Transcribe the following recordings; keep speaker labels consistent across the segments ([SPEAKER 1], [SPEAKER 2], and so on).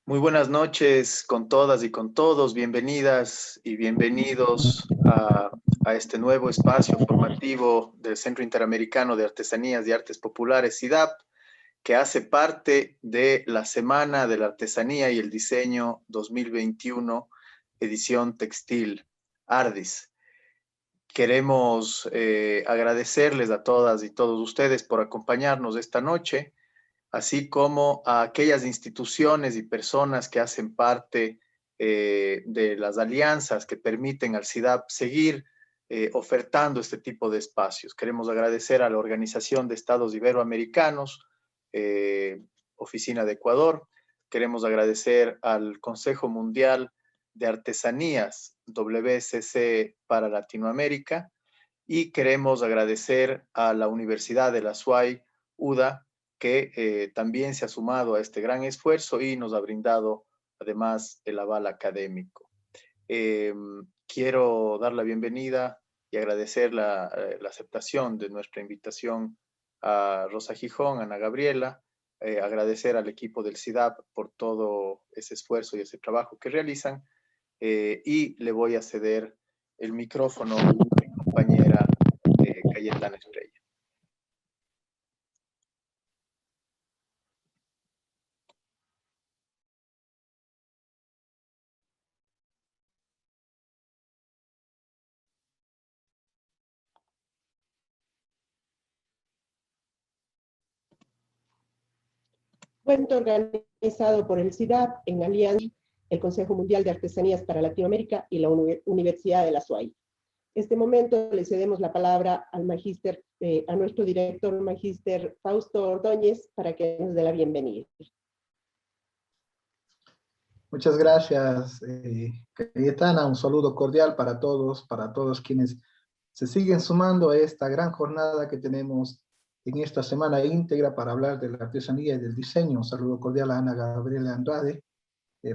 [SPEAKER 1] Muy buenas noches con todas y con todos. Bienvenidas y bienvenidos a este nuevo espacio formativo del Centro Interamericano de Artesanías y Artes Populares, CIDAP, que hace parte de la Semana de la Artesanía y el Diseño 2021, edición textil, ARDIS. Queremos agradecerles a todas y todos ustedes por acompañarnos esta noche, así como a aquellas instituciones y personas que hacen parte de las alianzas que permiten al CIDAP seguir ofertando este tipo de espacios. Queremos agradecer a la Organización de Estados Iberoamericanos, Oficina de Ecuador. Queremos agradecer al Consejo Mundial de Artesanías, WCC para Latinoamérica, y queremos agradecer a la Universidad de la SUAY, UDA, que también se ha sumado a este gran esfuerzo y nos ha brindado además el aval académico. Quiero dar la bienvenida y agradecer la aceptación de nuestra invitación a Rosa Gijón, a Ana Gabriela, agradecer al equipo del CIDAP por todo ese esfuerzo y ese trabajo que realizan, y le voy a ceder el micrófono a mi compañera Cayetana Estrella.
[SPEAKER 2] Evento organizado por el CIDAP en alianza el Consejo Mundial de Artesanías para Latinoamérica y la Universidad de la SUAY. Este momento le cedemos la palabra al magíster, a nuestro director magíster Fausto Ordóñez, para que nos dé la bienvenida.
[SPEAKER 3] Muchas gracias, Cayetana. Un saludo cordial para todos quienes se siguen sumando a esta gran jornada que tenemos en esta semana íntegra para hablar de la artesanía y del diseño. Un saludo cordial a Ana Gabriela Andrade,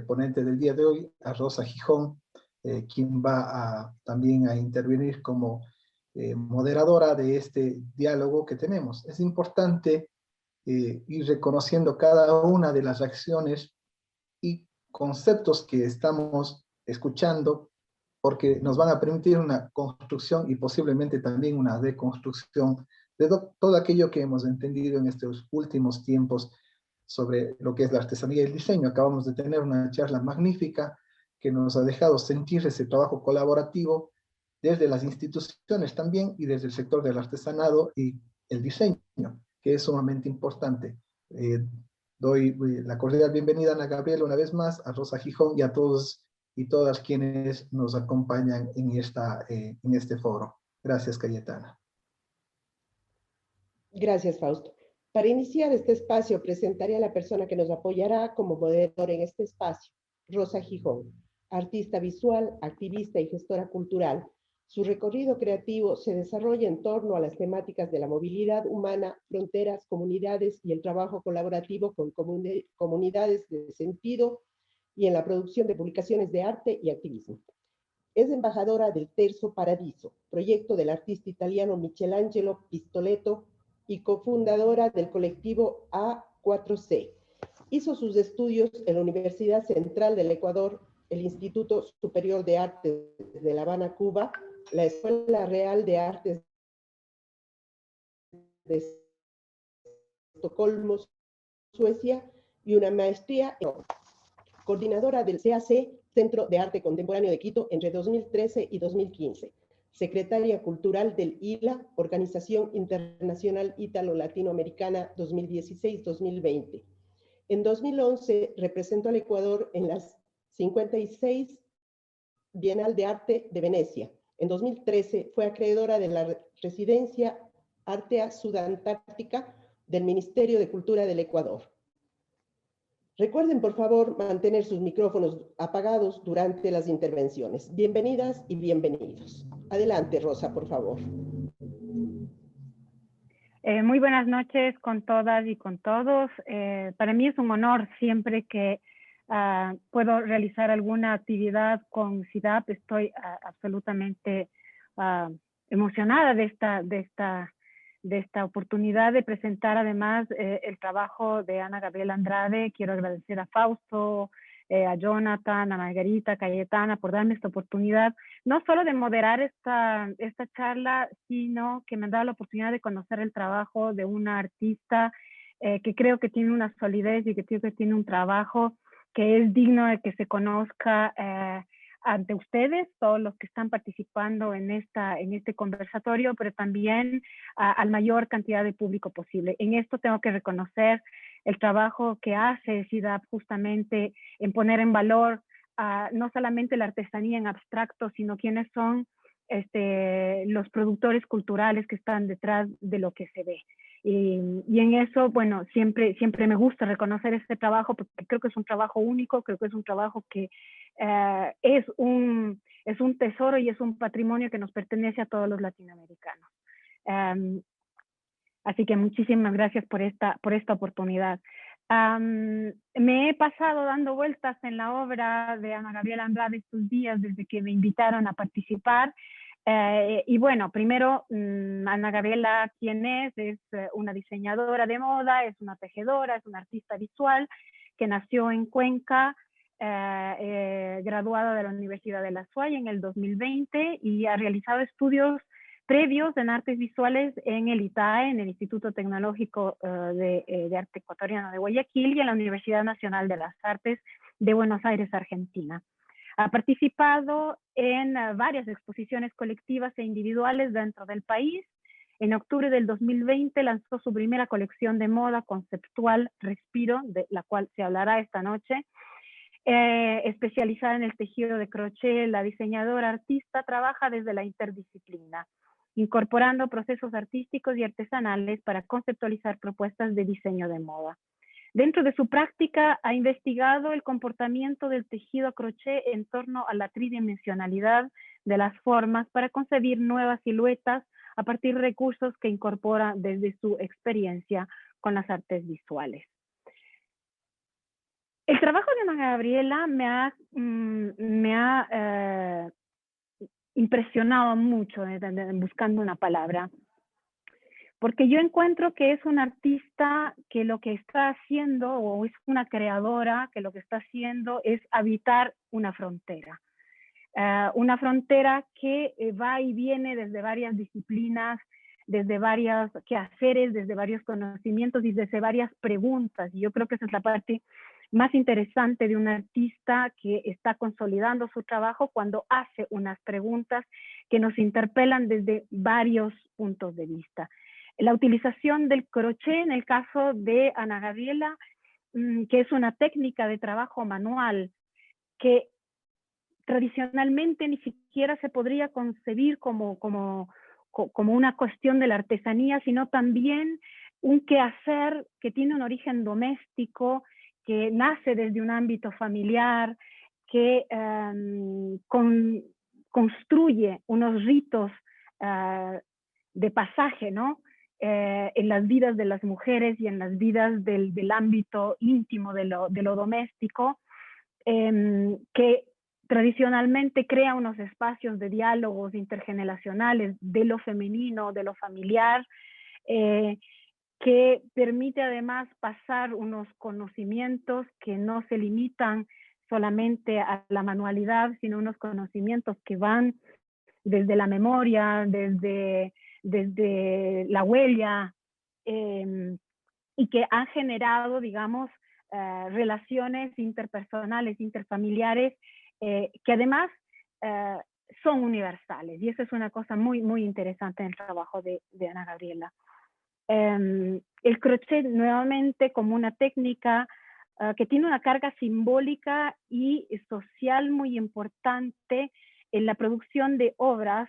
[SPEAKER 3] ponente del día de hoy, a Rosa Gijón, quien va también a intervenir como moderadora de este diálogo que tenemos. Es importante ir reconociendo cada una de las acciones y conceptos que estamos escuchando, porque nos van a permitir una construcción y posiblemente también una deconstrucción de todo aquello que hemos entendido en estos últimos tiempos sobre lo que es la artesanía y el diseño. Acabamos de tener una charla magnífica que nos ha dejado sentir ese trabajo colaborativo desde las instituciones también y desde el sector del artesanado y el diseño, que es sumamente importante. Doy la cordial bienvenida a Ana Gabriela una vez más, a Rosa Gijón y a todos y todas quienes nos acompañan en este foro. Gracias, Cayetana.
[SPEAKER 2] Gracias, Fausto. Para iniciar este espacio, presentaré a la persona que nos apoyará como moderador en este espacio, Rosa Gijón, artista visual, activista y gestora cultural. Su recorrido creativo se desarrolla en torno a las temáticas de la movilidad humana, fronteras, comunidades y el trabajo colaborativo con comunidades de sentido y en la producción de publicaciones de arte y activismo. Es embajadora del Terzo Paradiso, proyecto del artista italiano Michelangelo Pistoletto y cofundadora del colectivo A4C. Hizo sus estudios en la Universidad Central del Ecuador, el Instituto Superior de Artes de La Habana, Cuba, la Escuela Real de Artes de Estocolmo, Suecia, y una maestría en coordinadora del CAC, Centro de Arte Contemporáneo de Quito, entre 2013 y 2015. Secretaria Cultural del ILA, Organización Internacional Ítalo-Latinoamericana 2016-2020. En 2011 representó al Ecuador en las 56 Bienal de Arte de Venecia. En 2013 fue acreedora de la residencia Artea Sudantártica del Ministerio de Cultura del Ecuador. Recuerden, por favor, mantener sus micrófonos apagados durante las intervenciones. Bienvenidas y bienvenidos. Adelante, Rosa, por favor.
[SPEAKER 4] Muy buenas noches con todas y con todos. Para mí es un honor siempre que puedo realizar alguna actividad con CIDAP. Estoy absolutamente emocionada de esta esta oportunidad de presentar además el trabajo de Ana Gabriela Andrade. Quiero agradecer a Fausto, a Jonathan, a Margarita, a Cayetana por darme esta oportunidad, no solo de moderar esta charla, sino que me han dado la oportunidad de conocer el trabajo de una artista que creo que tiene una solidez y que creo que tiene un trabajo que es digno de que se conozca ante ustedes, todos los que están participando en este conversatorio, pero también al mayor cantidad de público posible. En esto tengo que reconocer el trabajo que hace SIDAP justamente en poner en valor no solamente la artesanía en abstracto, sino quiénes son los productores culturales que están detrás de lo que se ve. Y en eso, bueno, siempre me gusta reconocer este trabajo porque creo que es un trabajo único, creo que es un trabajo que es un tesoro y es un patrimonio que nos pertenece a todos los latinoamericanos. Así que muchísimas gracias por esta oportunidad. Me he pasado dando vueltas en la obra de Ana Gabriela Andrade estos días desde que me invitaron a participar. Y bueno, primero, Ana Gabriela, ¿quién es? Es una diseñadora de moda, es una tejedora, es una artista visual que nació en Cuenca, graduada de la Universidad de La Suaya en el 2020 y ha realizado estudios previos en artes visuales en el ITAE, en el Instituto Tecnológico de Arte Ecuatoriano de Guayaquil y en la Universidad Nacional de las Artes de Buenos Aires, Argentina. Ha participado en varias exposiciones colectivas e individuales dentro del país. En octubre del 2020 lanzó su primera colección de moda conceptual, Respiro, de la cual se hablará esta noche. Especializada en el tejido de crochet, la diseñadora artista trabaja desde la interdisciplina, incorporando procesos artísticos y artesanales para conceptualizar propuestas de diseño de moda. Dentro de su práctica ha investigado el comportamiento del tejido a crochet en torno a la tridimensionalidad de las formas para concebir nuevas siluetas a partir de recursos que incorpora desde su experiencia con las artes visuales. El trabajo de Ana Gabriela me ha impresionado mucho buscando una palabra, porque yo encuentro que es una artista que lo que está haciendo, o es una creadora que lo que está haciendo es habitar una frontera que va y viene desde varias disciplinas, desde varios quehaceres, desde varios conocimientos y desde varias preguntas. Y yo creo que esa es la parte más interesante de un artista que está consolidando su trabajo cuando hace unas preguntas que nos interpelan desde varios puntos de vista. La utilización del crochet en el caso de Ana Gabriela, que es una técnica de trabajo manual que tradicionalmente ni siquiera se podría concebir como una cuestión de la artesanía, sino también un quehacer que tiene un origen doméstico, que nace desde un ámbito familiar, que construye unos ritos de pasaje, ¿no? En las vidas de las mujeres y en las vidas del ámbito íntimo de lo doméstico, que tradicionalmente crea unos espacios de diálogos intergeneracionales de lo femenino, de lo familiar, que permite además pasar unos conocimientos que no se limitan solamente a la manualidad, sino unos conocimientos que van desde la memoria, desde la huella, y que han generado, digamos, relaciones interpersonales, interfamiliares, que además son universales. Y eso es una cosa muy, muy interesante en el trabajo de Ana Gabriela. El crochet nuevamente como una técnica que tiene una carga simbólica y social muy importante en la producción de obras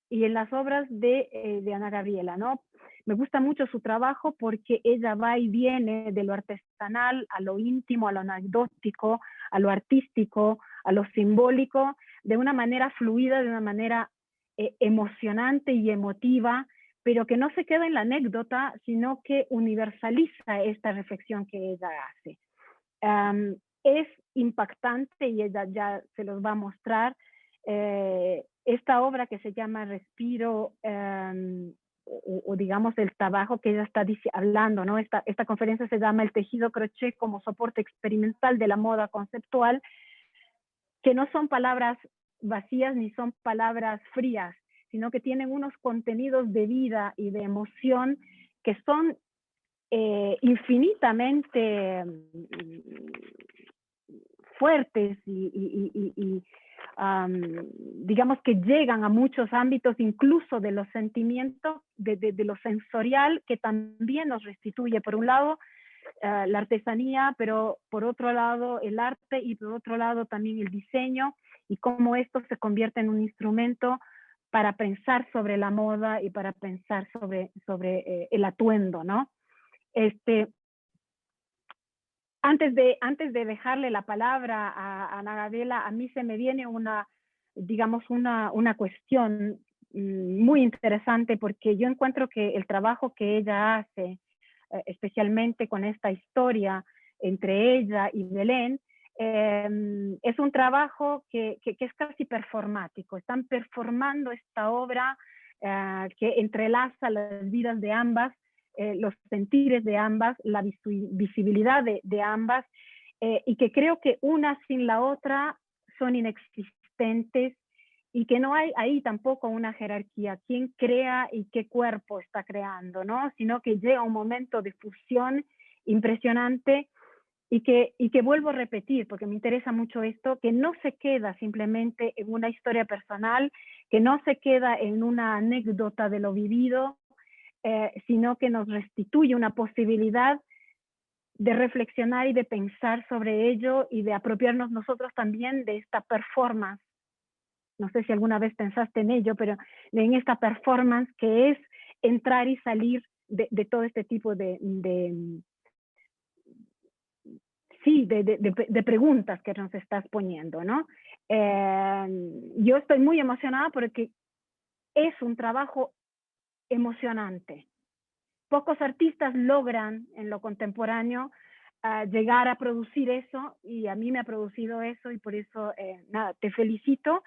[SPEAKER 4] y en las obras de Ana Gabriela, ¿no? Me gusta mucho su trabajo porque ella va y viene de lo artesanal a lo íntimo, a lo anecdótico, a lo artístico, a lo simbólico, de una manera fluida, de una manera emocionante y emotiva, pero que no se queda en la anécdota, sino que universaliza esta reflexión que ella hace. Es impactante y ella ya se los va a mostrar. Esta obra que se llama Respiro o digamos el trabajo que ella está hablando, ¿no? Esta conferencia se llama El tejido crochet como soporte experimental de la moda conceptual, que no son palabras vacías ni son palabras frías, sino que tienen unos contenidos de vida y de emoción que son infinitamente fuertes y digamos que llegan a muchos ámbitos, incluso de los sentimientos, de lo sensorial, que también nos restituye, por un lado, la artesanía, pero por otro lado el arte y por otro lado también el diseño, y cómo esto se convierte en un instrumento para pensar sobre la moda y para pensar sobre el atuendo, ¿no? Antes de dejarle la palabra a Ana Gabriela, a mí se me viene digamos, una cuestión muy interesante, porque yo encuentro que el trabajo que ella hace, especialmente con esta historia entre ella y Belén, es un trabajo que es casi performático. Están performando esta obra que entrelaza las vidas de ambas, los sentires de ambas, la visibilidad de ambas, y que creo que una sin la otra son inexistentes, y que no hay ahí tampoco una jerarquía, quién crea y qué cuerpo está creando, ¿no? Sino que llega un momento de fusión impresionante, y que vuelvo a repetir, porque me interesa mucho esto, que no se queda simplemente en una historia personal, que no se queda en una anécdota de lo vivido, sino que nos restituye una posibilidad de reflexionar y de pensar sobre ello, y de apropiarnos nosotros también de esta performance. No sé si alguna vez pensaste en ello, pero en esta performance que es entrar y salir de todo este tipo de preguntas que nos estás poniendo, ¿no? Yo estoy muy emocionada porque es un trabajo emocionante. Pocos artistas logran en lo contemporáneo llegar a producir eso, y a mí me ha producido eso, y por eso, nada, te felicito,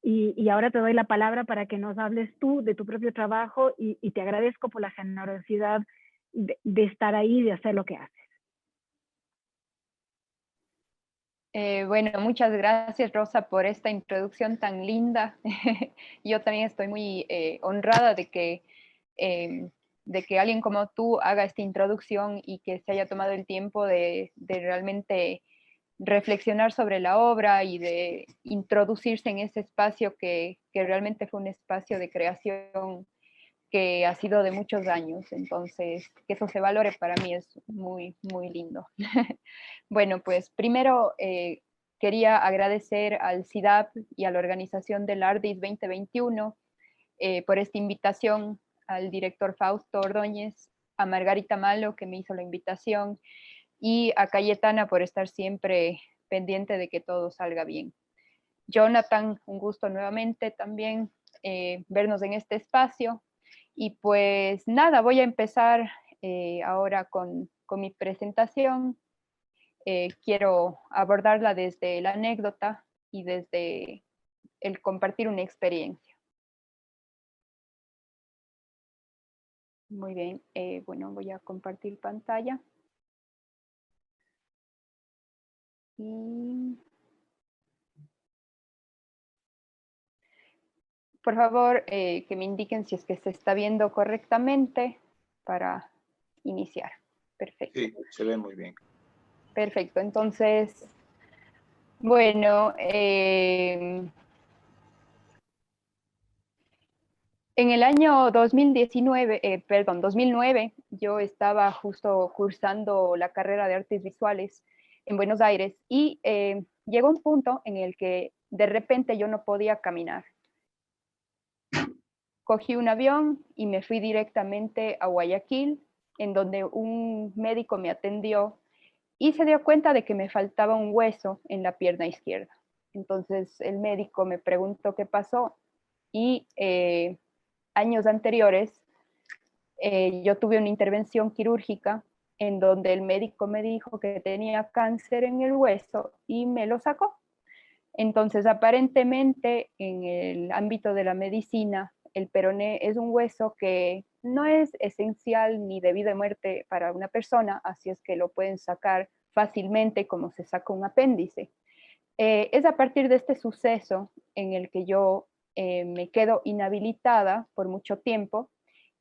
[SPEAKER 4] y ahora te doy la palabra para que nos hables tú de tu propio trabajo, y te agradezco por la generosidad de estar ahí y de hacer lo que haces.
[SPEAKER 5] Bueno, muchas gracias, Rosa, por esta introducción tan linda. Yo también estoy muy honrada de que alguien como tú haga esta introducción y que se haya tomado el tiempo de realmente reflexionar sobre la obra y de introducirse en ese espacio que realmente fue un espacio de creación que ha sido de muchos años. Entonces, que eso se valore para mí es muy, muy lindo. Bueno, pues primero quería agradecer al CIDAP y a la organización del Ardis 2021 por esta invitación, al director Fausto Ordóñez, a Margarita Malo, que me hizo la invitación, y a Cayetana por estar siempre pendiente de que todo salga bien. Jonathan, un gusto nuevamente también vernos en este espacio. Y pues nada, voy a empezar ahora con mi presentación. Quiero abordarla desde la anécdota y desde el compartir una experiencia. Muy bien, bueno, voy a compartir pantalla. Y por favor, que me indiquen si es que se está viendo correctamente para iniciar. Perfecto.
[SPEAKER 1] Sí, se ve muy bien.
[SPEAKER 5] Perfecto, entonces, bueno, en el año 2009, yo estaba justo cursando la carrera de artes visuales en Buenos Aires, y llegó un punto en el que de repente yo no podía caminar. Cogí un avión y me fui directamente a Guayaquil, en donde un médico me atendió y se dio cuenta de que me faltaba un hueso en la pierna izquierda. Entonces el médico me preguntó qué pasó, y años anteriores yo tuve una intervención quirúrgica en donde el médico me dijo que tenía cáncer en el hueso y me lo sacó. Entonces, aparentemente, en el ámbito de la medicina, el peroné es un hueso que no es esencial ni de vida o muerte para una persona, así es que lo pueden sacar fácilmente como se saca un apéndice. Es a partir de este suceso en el que yo me quedo inhabilitada por mucho tiempo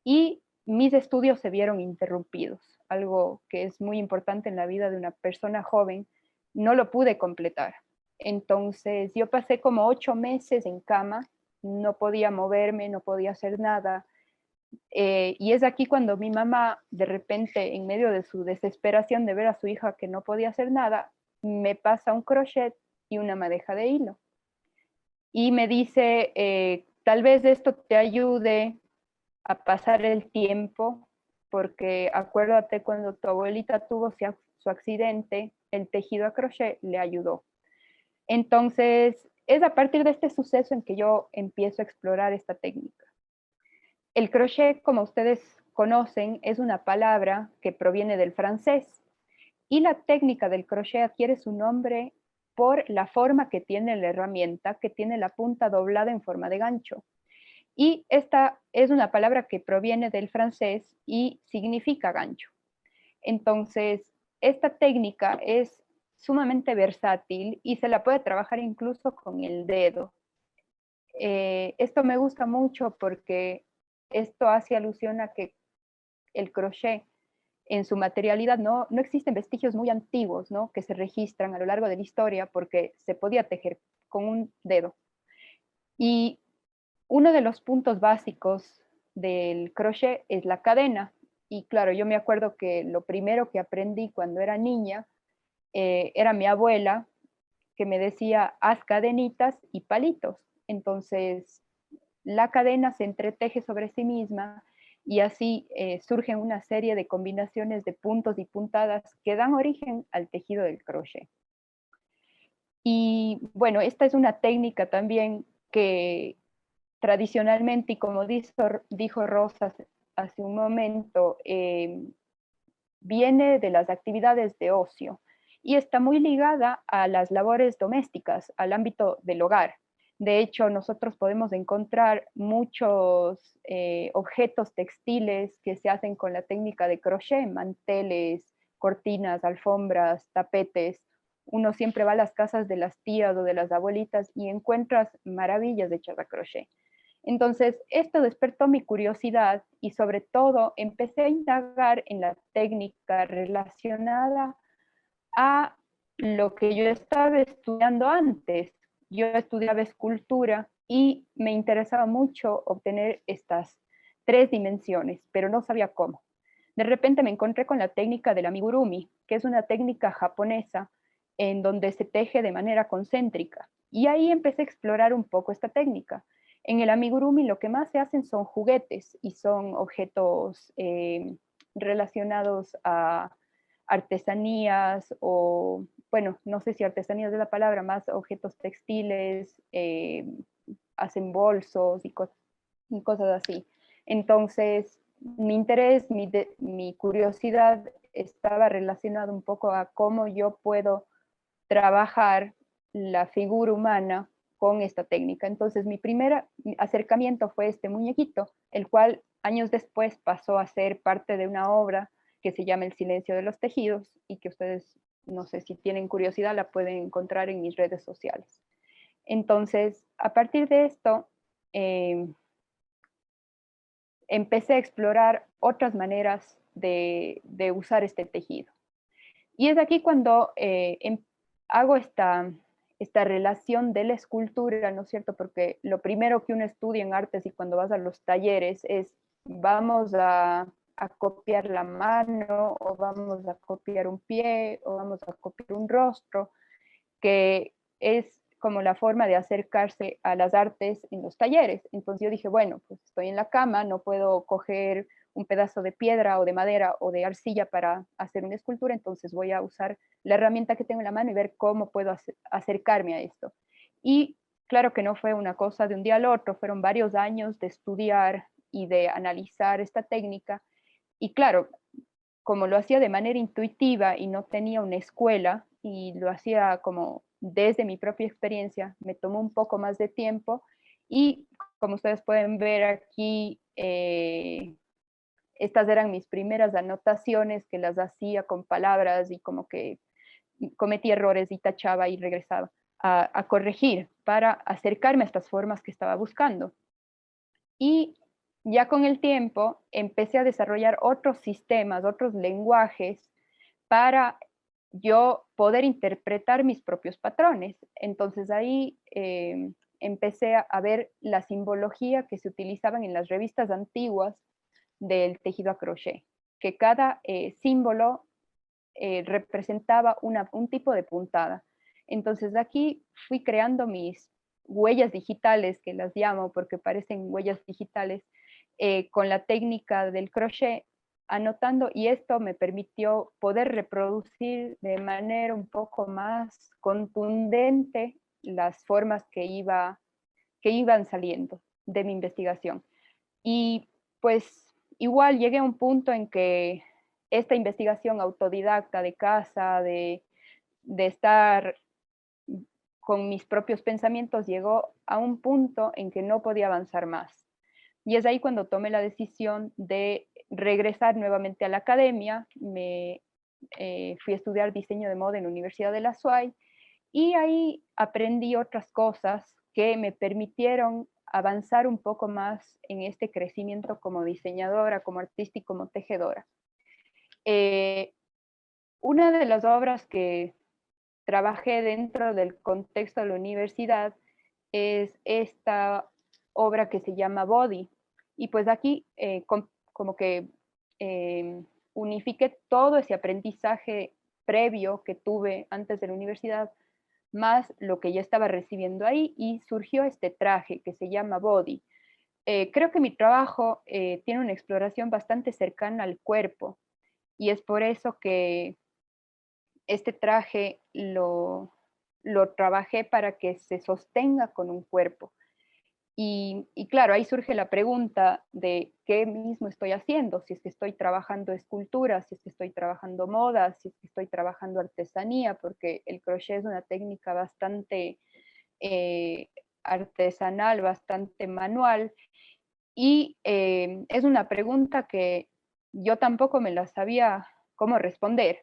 [SPEAKER 5] y mis estudios se vieron interrumpidos, algo que es muy importante en la vida de una persona joven. No lo pude completar. Entonces yo pasé como 8 meses en cama, no podía moverme, no podía hacer nada. Y es aquí cuando mi mamá, de repente, en medio de su desesperación de ver a su hija que no podía hacer nada, me pasa un crochet y una madeja de hilo. Y me dice, tal vez esto te ayude a pasar el tiempo, porque acuérdate cuando tu abuelita tuvo su accidente, el tejido a crochet le ayudó. Entonces, es a partir de este suceso en que yo empiezo a explorar esta técnica. El crochet, como ustedes conocen, es una palabra que proviene del francés y la técnica del crochet adquiere su nombre por la forma que tiene la herramienta, que tiene la punta doblada en forma de gancho. Y esta es una palabra que proviene del francés y significa gancho. Entonces, esta técnica es sumamente versátil y se la puede trabajar incluso con el dedo. Esto me gusta mucho porque esto hace alusión a que el crochet en su materialidad no existen vestigios muy antiguos, ¿no?, que se registran a lo largo de la historia porque se podía tejer con un dedo. Y uno de los puntos básicos del crochet es la cadena. Y claro, yo me acuerdo que lo primero que aprendí cuando era niña era mi abuela que me decía, haz cadenitas y palitos. Entonces, la cadena se entreteje sobre sí misma y así surgen una serie de combinaciones de puntos y puntadas que dan origen al tejido del crochet. Y bueno, esta es una técnica también que tradicionalmente, y como dijo Rosa hace un momento, viene de las actividades de ocio y está muy ligada a las labores domésticas, al ámbito del hogar. De hecho, nosotros podemos encontrar muchos objetos textiles que se hacen con la técnica de crochet, manteles, cortinas, alfombras, tapetes. Uno siempre va a las casas de las tías o de las abuelitas y encuentras maravillas hechas a crochet. Entonces, esto despertó mi curiosidad y sobre todo empecé a indagar en la técnica relacionada a lo que yo estaba estudiando antes. Yo estudiaba escultura y me interesaba mucho obtener estas 3 dimensiones, pero no sabía cómo. De repente me encontré con la técnica del amigurumi, que es una técnica japonesa en donde se teje de manera concéntrica. Y ahí empecé a explorar un poco esta técnica. En el amigurumi lo que más se hacen son juguetes y son objetos relacionados a artesanías o, bueno, no sé si artesanías es la palabra, más objetos textiles, hacen bolsos y cosas así. Entonces, mi interés, mi curiosidad estaba relacionado un poco a cómo yo puedo trabajar la figura humana con esta técnica. Entonces, mi primer acercamiento fue este muñequito, el cual años después pasó a ser parte de una obra que se llama El silencio de los tejidos y que ustedes, no sé si tienen curiosidad, la pueden encontrar en mis redes sociales. Entonces, a partir de esto, empecé a explorar otras maneras de usar este tejido. Y es aquí cuando hago esta relación de la escultura, ¿no es cierto? Porque lo primero que uno estudia en artes y cuando vas a los talleres es, vamos a copiar la mano, o vamos a copiar un pie, o vamos a copiar un rostro, que es como la forma de acercarse a las artes en los talleres. Entonces yo dije, bueno, pues estoy en la cama, no puedo coger un pedazo de piedra o de madera o de arcilla para hacer una escultura, entonces voy a usar la herramienta que tengo en la mano y ver cómo puedo acercarme a esto. Y claro que no fue una cosa de un día al otro, fueron varios años de estudiar y de analizar esta técnica. Y claro, como lo hacía de manera intuitiva y no tenía una escuela y lo hacía como desde mi propia experiencia, me tomó un poco más de tiempo y como ustedes pueden ver aquí, estas eran mis primeras anotaciones que las hacía con palabras y como que cometía errores y tachaba y regresaba a corregir para acercarme a estas formas que estaba buscando. Y ya con el tiempo empecé a desarrollar otros sistemas, otros lenguajes para yo poder interpretar mis propios patrones. Entonces ahí empecé a ver la simbología que se utilizaban en las revistas antiguas del tejido a crochet, que cada símbolo representaba un tipo de puntada. Entonces aquí fui creando mis huellas digitales, que las llamo porque parecen huellas digitales, con la técnica del crochet, anotando, y esto me permitió poder reproducir de manera un poco más contundente las formas que iban saliendo de mi investigación. Y pues igual llegué a un punto en que esta investigación autodidacta de casa, de estar con mis propios pensamientos, llegó a un punto en que no podía avanzar más. Y es ahí cuando tomé la decisión de regresar nuevamente a la academia. Me fui a estudiar diseño de moda en la Universidad de la SUAY y ahí aprendí otras cosas que me permitieron avanzar un poco más en este crecimiento como diseñadora, como artista y como tejedora. Una de las obras que trabajé dentro del contexto de la universidad es esta obra que se llama Body. Y pues aquí como que unifiqué todo ese aprendizaje previo que tuve antes de la universidad, más lo que ya estaba recibiendo ahí, y surgió este traje que se llama Body. Creo que mi trabajo tiene una exploración bastante cercana al cuerpo, y es por eso que este traje lo trabajé para que se sostenga con un cuerpo. Y claro, ahí surge la pregunta de qué mismo estoy haciendo, si es que estoy trabajando escultura, si es que estoy trabajando moda, si es que estoy trabajando artesanía, porque el crochet es una técnica bastante artesanal, bastante manual, y es una pregunta que yo tampoco me la sabía cómo responder.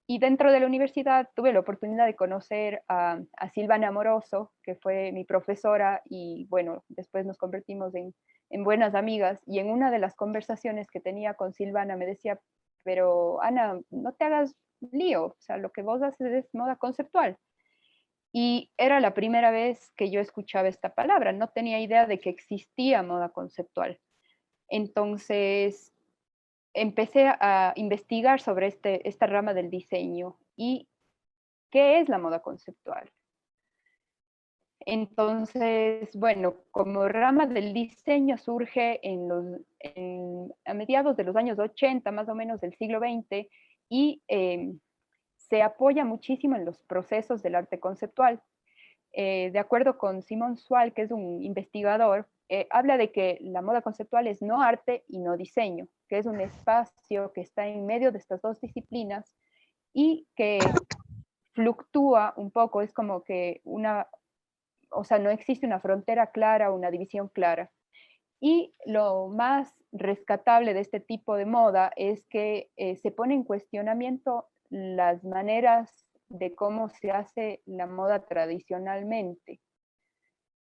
[SPEAKER 5] Y dentro de la universidad tuve la oportunidad de conocer a Silvana Amoroso, que fue mi profesora, y bueno, después nos convertimos en buenas amigas. Y en una de las conversaciones que tenía con Silvana me decía, pero Ana, no te hagas lío, o sea, lo que vos haces es moda conceptual. Y era la primera vez que yo escuchaba esta palabra, no tenía idea de que existía moda conceptual. Entonces empecé a investigar sobre esta rama del diseño y qué es la moda conceptual. Entonces, bueno, como rama del diseño surge a mediados de los años 80, más o menos del siglo XX, y se apoya muchísimo en los procesos del arte conceptual. De acuerdo con Simon Swal, que es un investigador, habla de que la moda conceptual es no arte y no diseño, que es un espacio que está en medio de estas dos disciplinas y que fluctúa un poco, es como que o sea, no existe una frontera clara, una división clara. Y lo más rescatable de este tipo de moda es que se pone en cuestionamiento las maneras de cómo se hace la moda tradicionalmente.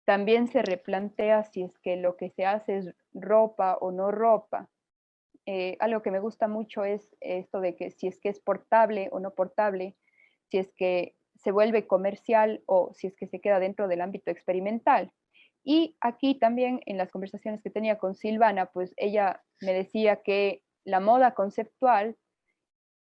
[SPEAKER 5] También se replantea si es que lo que se hace es ropa o no ropa. Algo que me gusta mucho es esto de que si es que es portable o no portable, si es que se vuelve comercial o si es que se queda dentro del ámbito experimental. Y aquí también en las conversaciones que tenía con Silvana, pues ella me decía que la moda conceptual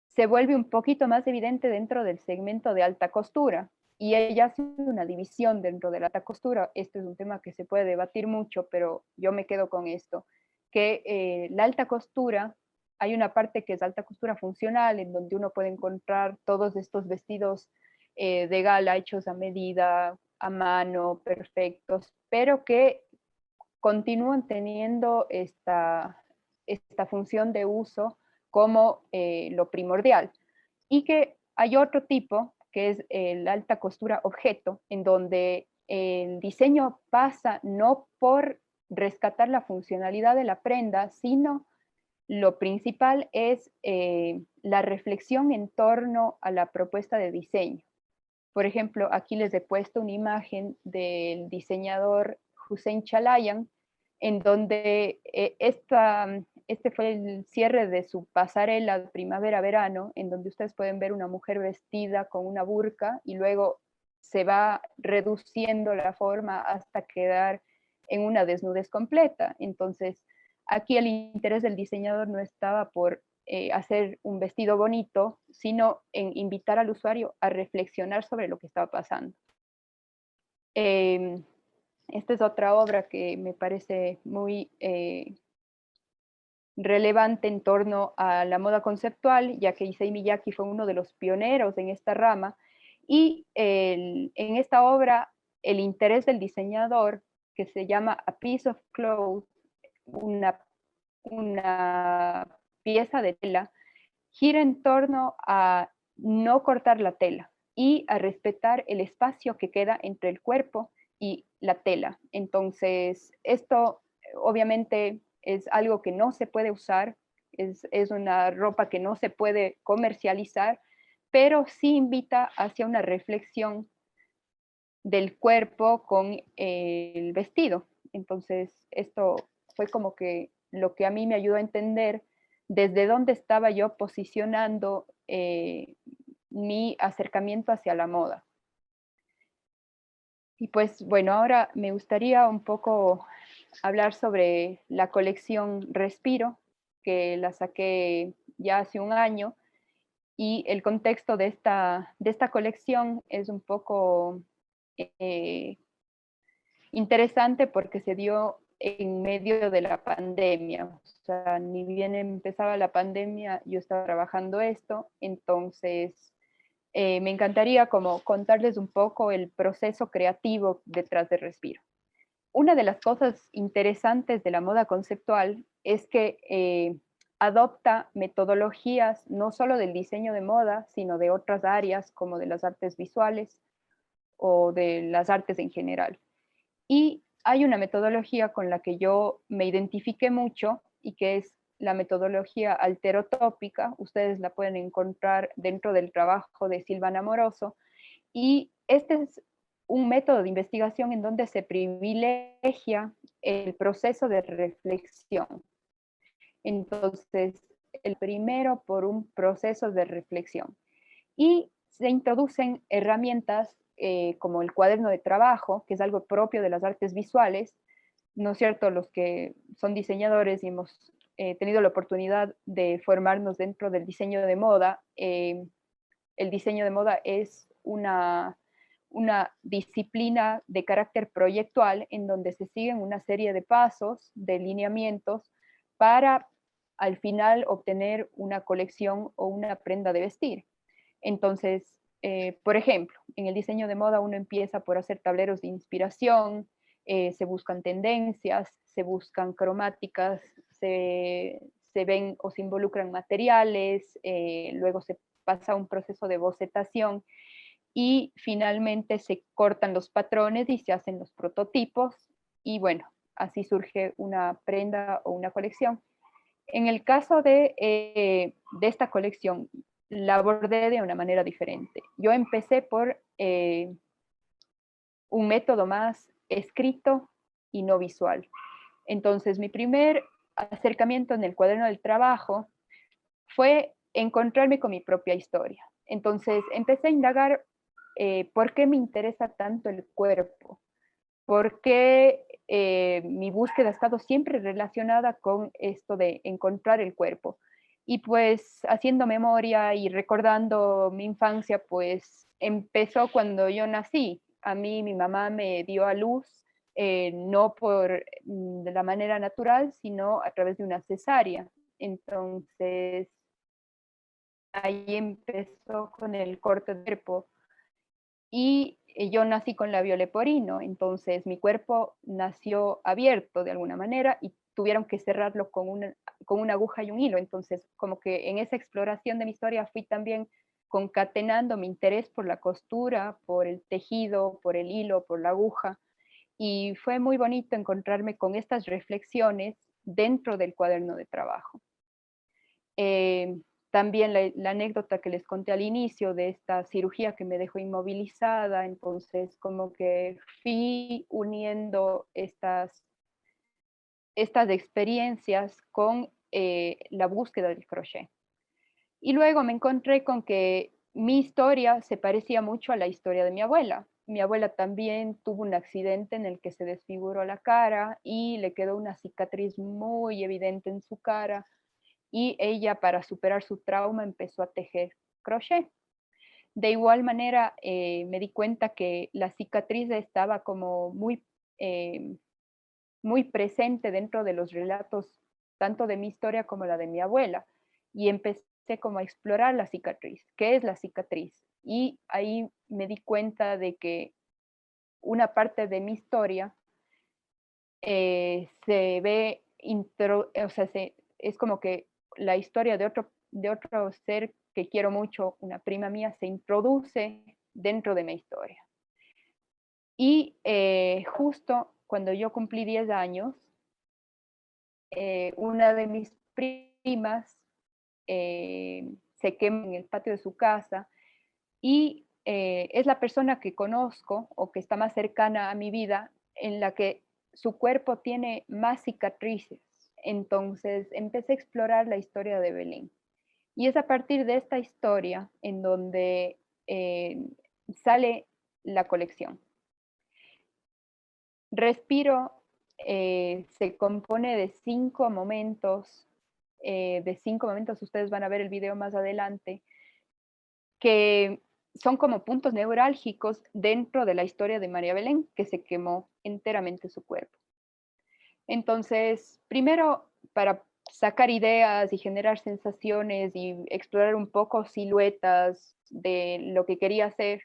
[SPEAKER 5] se vuelve un poquito más evidente dentro del segmento de alta costura. Y ella hace una división dentro de la alta costura. Este es un tema que se puede debatir mucho, pero yo me quedo con esto, que la alta costura, hay una parte que es alta costura funcional, en donde uno puede encontrar todos estos vestidos de gala hechos a medida, a mano, perfectos, pero que continúan teniendo esta función de uso como lo primordial. Y que hay otro tipo, que es la alta costura objeto, en donde el diseño pasa no por rescatar la funcionalidad de la prenda, sino lo principal es la reflexión en torno a la propuesta de diseño. Por ejemplo, aquí les he puesto una imagen del diseñador Hussein Chalayan, en donde este fue el cierre de su pasarela primavera-verano, en donde ustedes pueden ver una mujer vestida con una burka y luego se va reduciendo la forma hasta quedar en una desnudez completa. Entonces, aquí el interés del diseñador no estaba por hacer un vestido bonito, sino en invitar al usuario a reflexionar sobre lo que estaba pasando. Esta es otra obra que me parece muy relevante en torno a la moda conceptual, ya que Issey Miyake fue uno de los pioneros en esta rama, y en esta obra el interés del diseñador, que se llama A Piece of Cloth, una pieza de tela, gira en torno a no cortar la tela y a respetar el espacio que queda entre el cuerpo y la tela. Entonces, esto obviamente es algo que no se puede usar, es una ropa que no se puede comercializar, pero sí invita hacia una reflexión del cuerpo con el vestido. Entonces, esto fue como que lo que a mí me ayudó a entender desde dónde estaba yo posicionando mi acercamiento hacia la moda. Y pues bueno, ahora me gustaría un poco hablar sobre la colección Respiro, que la saqué ya hace un año, y el contexto de esta colección es un poco interesante porque se dio en medio de la pandemia. O sea, ni bien empezaba la pandemia, yo estaba trabajando esto, entonces me encantaría como contarles un poco el proceso creativo detrás de Respiro. Una de las cosas interesantes de la moda conceptual es que adopta metodologías no solo del diseño de moda, sino de otras áreas como de las artes visuales o de las artes en general. Y hay una metodología con la que yo me identifiqué mucho y que es la metodología alterotópica. Ustedes la pueden encontrar dentro del trabajo de Silvana Moroso. Y este es un método de investigación en donde se privilegia el proceso de reflexión. Entonces, el primero por un proceso de reflexión. Y se introducen herramientas como el cuaderno de trabajo, que es algo propio de las artes visuales, ¿no es cierto? Los que son diseñadores y hemos tenido la oportunidad de formarnos dentro del diseño de moda, el diseño de moda es una disciplina de carácter proyectual en donde se siguen una serie de pasos, de lineamientos, para al final obtener una colección o una prenda de vestir. Entonces, por ejemplo, en el diseño de moda uno empieza por hacer tableros de inspiración, se buscan tendencias, se buscan cromáticas, se ven o se involucran materiales, luego se pasa un proceso de bocetación y finalmente se cortan los patrones y se hacen los prototipos y bueno, así surge una prenda o una colección. En el caso de esta colección, la abordé de una manera diferente. Yo empecé por un método más escrito y no visual. Entonces, mi primer acercamiento en el cuaderno del trabajo fue encontrarme con mi propia historia. Entonces, empecé a indagar por qué me interesa tanto el cuerpo, por qué mi búsqueda ha estado siempre relacionada con esto de encontrar el cuerpo. Y pues haciendo memoria y recordando mi infancia, pues empezó cuando yo nací. A mí mi mamá me dio a luz, no por de la manera natural, sino a través de una cesárea. Entonces, ahí empezó con el corte de cuerpo. Y yo nací con labio leporino, entonces mi cuerpo nació abierto de alguna manera y tuvieron que cerrarlo con una aguja y un hilo. Entonces, como que en esa exploración de mi historia fui también concatenando mi interés por la costura, por el tejido, por el hilo, por la aguja. Y fue muy bonito encontrarme con estas reflexiones dentro del cuaderno de trabajo. también la anécdota que les conté al inicio de esta cirugía que me dejó inmovilizada, entonces como que fui uniendo estas experiencias con la búsqueda del crochet. Y luego me encontré con que mi historia se parecía mucho a la historia de mi abuela. Mi abuela también tuvo un accidente en el que se desfiguró la cara y le quedó una cicatriz muy evidente en su cara, y ella, para superar su trauma, empezó a tejer crochet. De igual manera, me di cuenta que la cicatriz estaba como muy presente dentro de los relatos, tanto de mi historia como la de mi abuela, y empecé como a explorar la cicatriz. ¿Qué es la cicatriz? Y ahí me di cuenta de que una parte de mi historia se ve, o sea, es como que la historia de otro ser que quiero mucho, una prima mía, se introduce dentro de mi historia. Y justo cuando yo cumplí 10 años, una de mis primas se quema en el patio de su casa, y es la persona que conozco o que está más cercana a mi vida en la que su cuerpo tiene más cicatrices. Entonces empecé a explorar la historia de Belén. Y es a partir de esta historia en donde sale la colección. Respiro se compone de 5 momentos. De 5 momentos, ustedes van a ver el video más adelante, que son como puntos neurálgicos dentro de la historia de María Belén, que se quemó enteramente su cuerpo. Entonces, primero, para sacar ideas y generar sensaciones y explorar un poco siluetas de lo que quería hacer,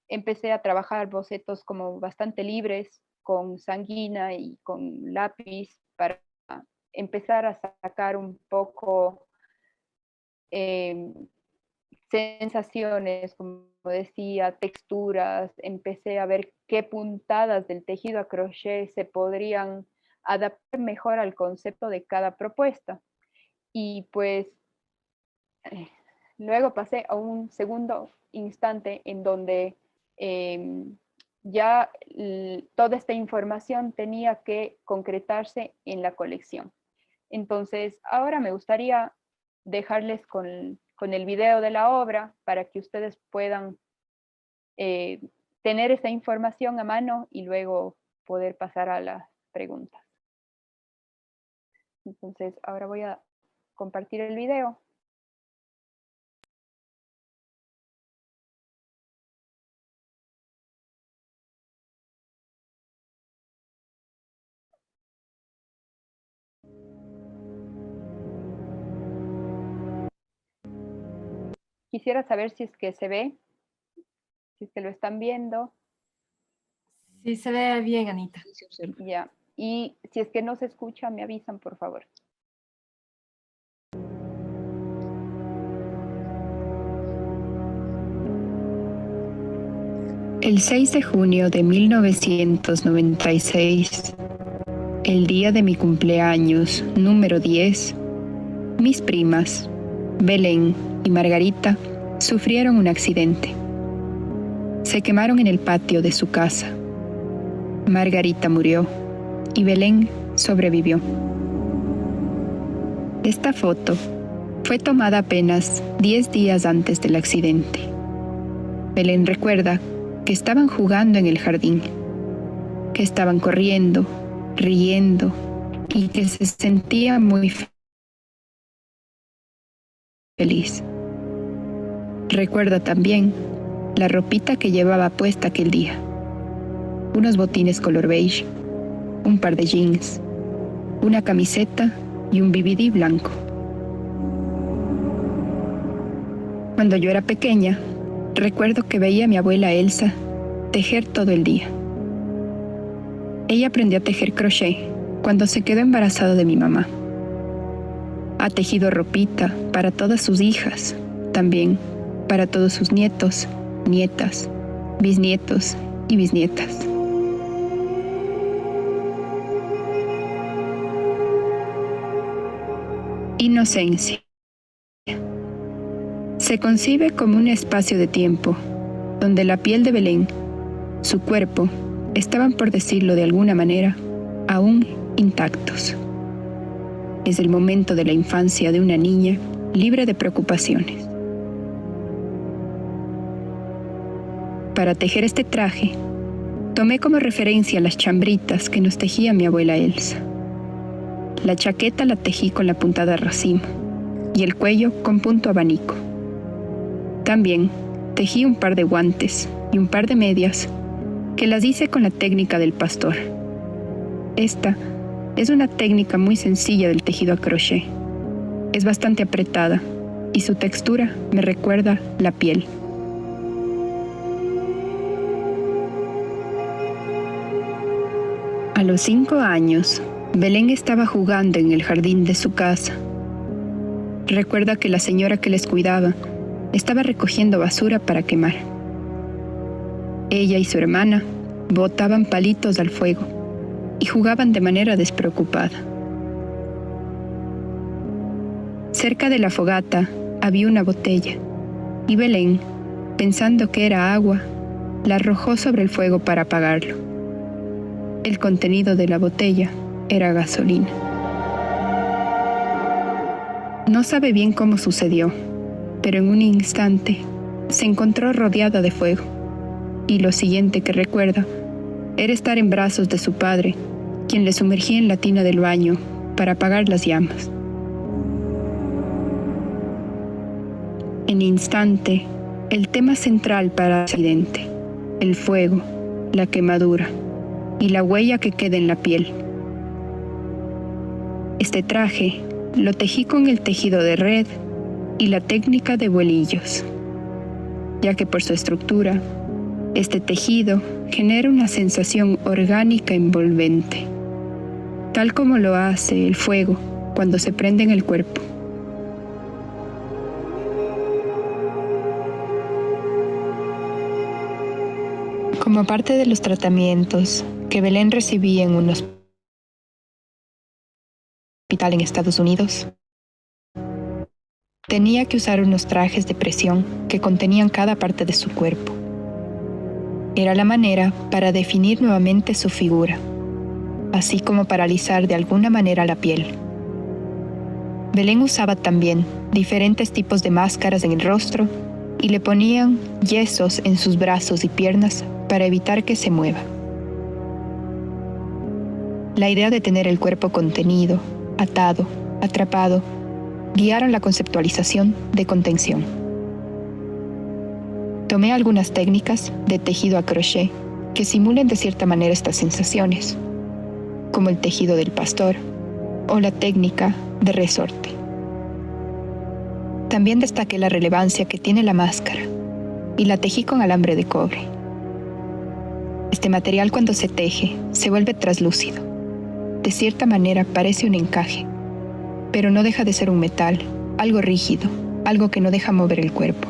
[SPEAKER 5] empecé a trabajar bocetos como bastante libres, con sanguina y con lápiz, para empezar a sacar un poco sensaciones, como decía, texturas. Empecé a ver qué puntadas del tejido a crochet se podrían adaptar mejor al concepto de cada propuesta. Y pues luego pasé a un segundo instante en donde ya toda esta información tenía que concretarse en la colección. Entonces, ahora me gustaría dejarles con el video de la obra para que ustedes puedan tener esa información a mano y luego poder pasar a las preguntas. Entonces, ahora voy a compartir el video. Quisiera saber si es que se ve, si es que lo están viendo.
[SPEAKER 6] Sí, se ve bien, Anita.
[SPEAKER 5] Ya. Y si es que no se escucha, me avisan, por favor.
[SPEAKER 7] El 6 de junio de 1996, el día de mi cumpleaños número 10, mis primas, Belén y Margarita, sufrieron un accidente. Se quemaron en el patio de su casa. Margarita murió y Belén sobrevivió. Esta foto fue tomada apenas 10 días antes del accidente. Belén recuerda que estaban jugando en el jardín, que estaban corriendo, riendo y que se sentía muy feliz. Recuerda también la ropita que llevaba puesta aquel día: unos botines color beige, un par de jeans, una camiseta y un BBD blanco. Cuando yo era pequeña, recuerdo que veía a mi abuela Elsa tejer todo el día. Ella aprendió a tejer crochet cuando se quedó embarazada de mi mamá. Ha tejido ropita para todas sus hijas, también para todos sus nietos, nietas, bisnietos y bisnietas. Inocencia. Se concibe como un espacio de tiempo, donde la piel de Belén, su cuerpo, estaban, por decirlo de alguna manera, aún intactos. Es el momento de la infancia de una niña libre de preocupaciones. Para tejer este traje, tomé como referencia las chambritas que nos tejía mi abuela Elsa. La chaqueta la tejí con la puntada racimo y el cuello con punto abanico. También tejí un par de guantes y un par de medias que las hice con la técnica del pastor. Esta es una técnica muy sencilla del tejido a crochet. Es bastante apretada y su textura me recuerda la piel. A los 5 años, Belén estaba jugando en el jardín de su casa. Recuerda que la señora que les cuidaba estaba recogiendo basura para quemar. Ella y su hermana botaban palitos al fuego y jugaban de manera despreocupada. Cerca de la fogata había una botella y Belén, pensando que era agua, la arrojó sobre el fuego para apagarlo. El contenido de la botella era gasolina. No sabe bien cómo sucedió, pero en un instante se encontró rodeada de fuego, y lo siguiente que recuerda era estar en brazos de su padre, quien le sumergía en la tina del baño para apagar las llamas. En instante, el tema central para el accidente, el fuego, la quemadura y la huella que queda en la piel. Este traje lo tejí con el tejido de red y la técnica de vuelillos, ya que por su estructura, este tejido genera una sensación orgánica envolvente, tal como lo hace el fuego cuando se prende en el cuerpo. Como parte de los tratamientos que Belén recibía en un hospital en Estados Unidos, tenía que usar unos trajes de presión que contenían cada parte de su cuerpo. Era la manera para definir nuevamente su figura, así como para alisar de alguna manera la piel. Belén usaba también diferentes tipos de máscaras en el rostro y le ponían yesos en sus brazos y piernas para evitar que se mueva. La idea de tener el cuerpo contenido, atado, atrapado, guiaron la conceptualización de contención. Tomé algunas técnicas de tejido a crochet que simulen de cierta manera estas sensaciones, como el tejido del pastor o la técnica de resorte. También destaqué la relevancia que tiene la máscara y la tejí con alambre de cobre. Este material, cuando se teje, se vuelve traslúcido. De cierta manera parece un encaje, pero no deja de ser un metal, algo rígido, algo que no deja mover el cuerpo.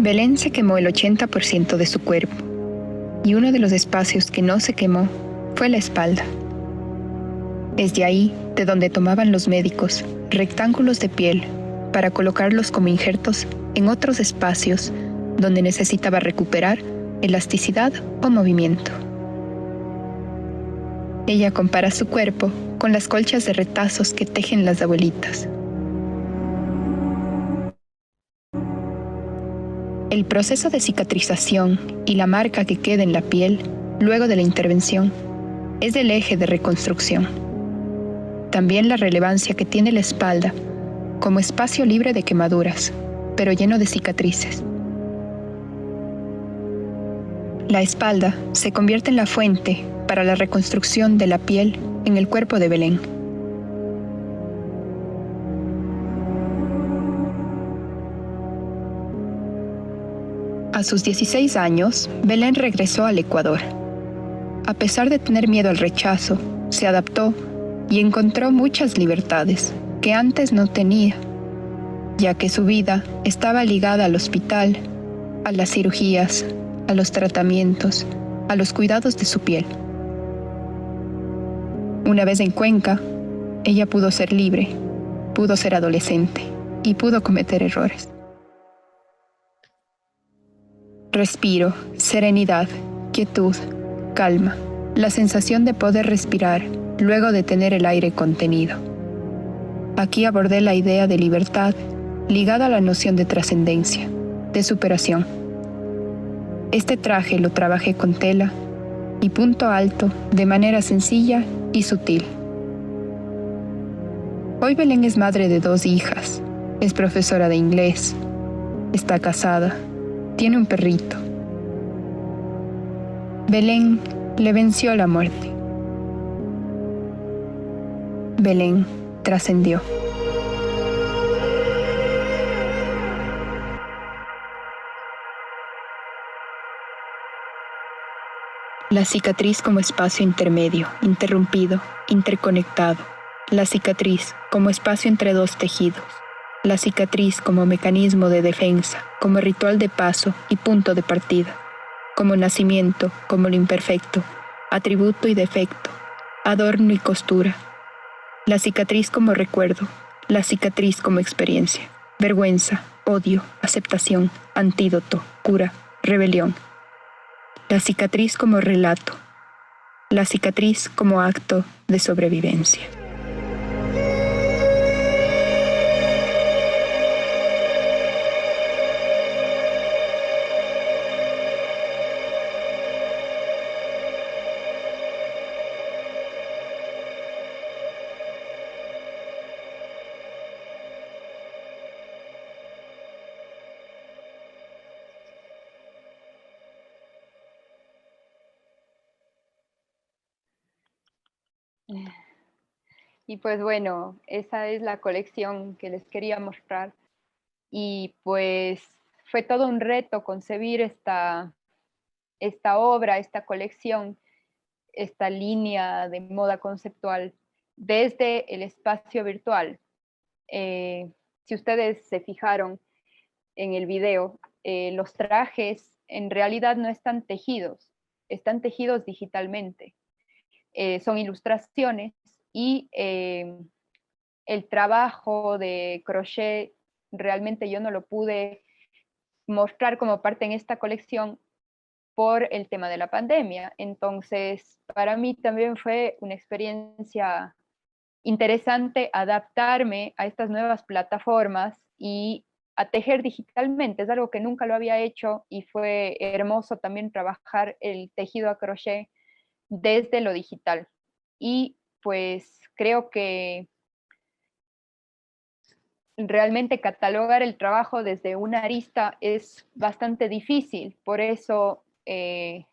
[SPEAKER 7] Belén se quemó el 80% de su cuerpo, y uno de los espacios que no se quemó fue la espalda. Es de ahí de donde tomaban los médicos rectángulos de piel para colocarlos como injertos en otros espacios donde necesitaba recuperar elasticidad o movimiento. Ella compara su cuerpo con las colchas de retazos que tejen las abuelitas. El proceso de cicatrización y la marca que queda en la piel luego de la intervención es el eje de reconstrucción. También la relevancia que tiene la espalda como espacio libre de quemaduras, pero lleno de cicatrices. La espalda se convierte en la fuente para la reconstrucción de la piel en el cuerpo de Belén. A sus 16 años, Belén regresó al Ecuador. A pesar de tener miedo al rechazo, se adaptó y encontró muchas libertades que antes no tenía, ya que su vida estaba ligada al hospital, a las cirugías, a los tratamientos, a los cuidados de su piel. Una vez en Cuenca, Ella pudo ser libre, pudo ser adolescente y pudo cometer errores. Respiro, serenidad, quietud, calma, la sensación de poder respirar luego de tener el aire contenido. Aquí abordé la idea de libertad ligada a la noción de trascendencia, de superación. Este traje lo trabajé con tela y punto alto de manera sencilla y sutil. Hoy Belén es madre de 2 hijas, es profesora de inglés, está casada, tiene un perrito. Belén le venció la muerte. Belén trascendió. La cicatriz como espacio intermedio, interrumpido, interconectado. La cicatriz como espacio entre 2 tejidos. La cicatriz como mecanismo de defensa, como ritual de paso y punto de partida. Como nacimiento, como lo imperfecto, atributo y defecto, adorno y costura. La cicatriz como recuerdo, la cicatriz como experiencia. Vergüenza, odio, aceptación, antídoto, cura, rebelión. La cicatriz como relato, la cicatriz como acto de sobrevivencia.
[SPEAKER 5] Y pues bueno, esa es la colección que les quería mostrar. Y pues fue todo un reto concebir esta obra, esta colección, esta línea de moda conceptual desde el espacio virtual. Si ustedes se fijaron en el video, los trajes en realidad no están tejidos digitalmente. Son ilustraciones y el trabajo de crochet realmente yo no lo pude mostrar como parte en esta colección por el tema de la pandemia. Entonces, para mí también fue una experiencia interesante adaptarme a estas nuevas plataformas y a tejer digitalmente. Es algo que nunca lo había hecho y fue hermoso también trabajar el tejido a crochet desde lo digital. Y pues creo que realmente catalogar el trabajo desde una arista es bastante difícil, por eso me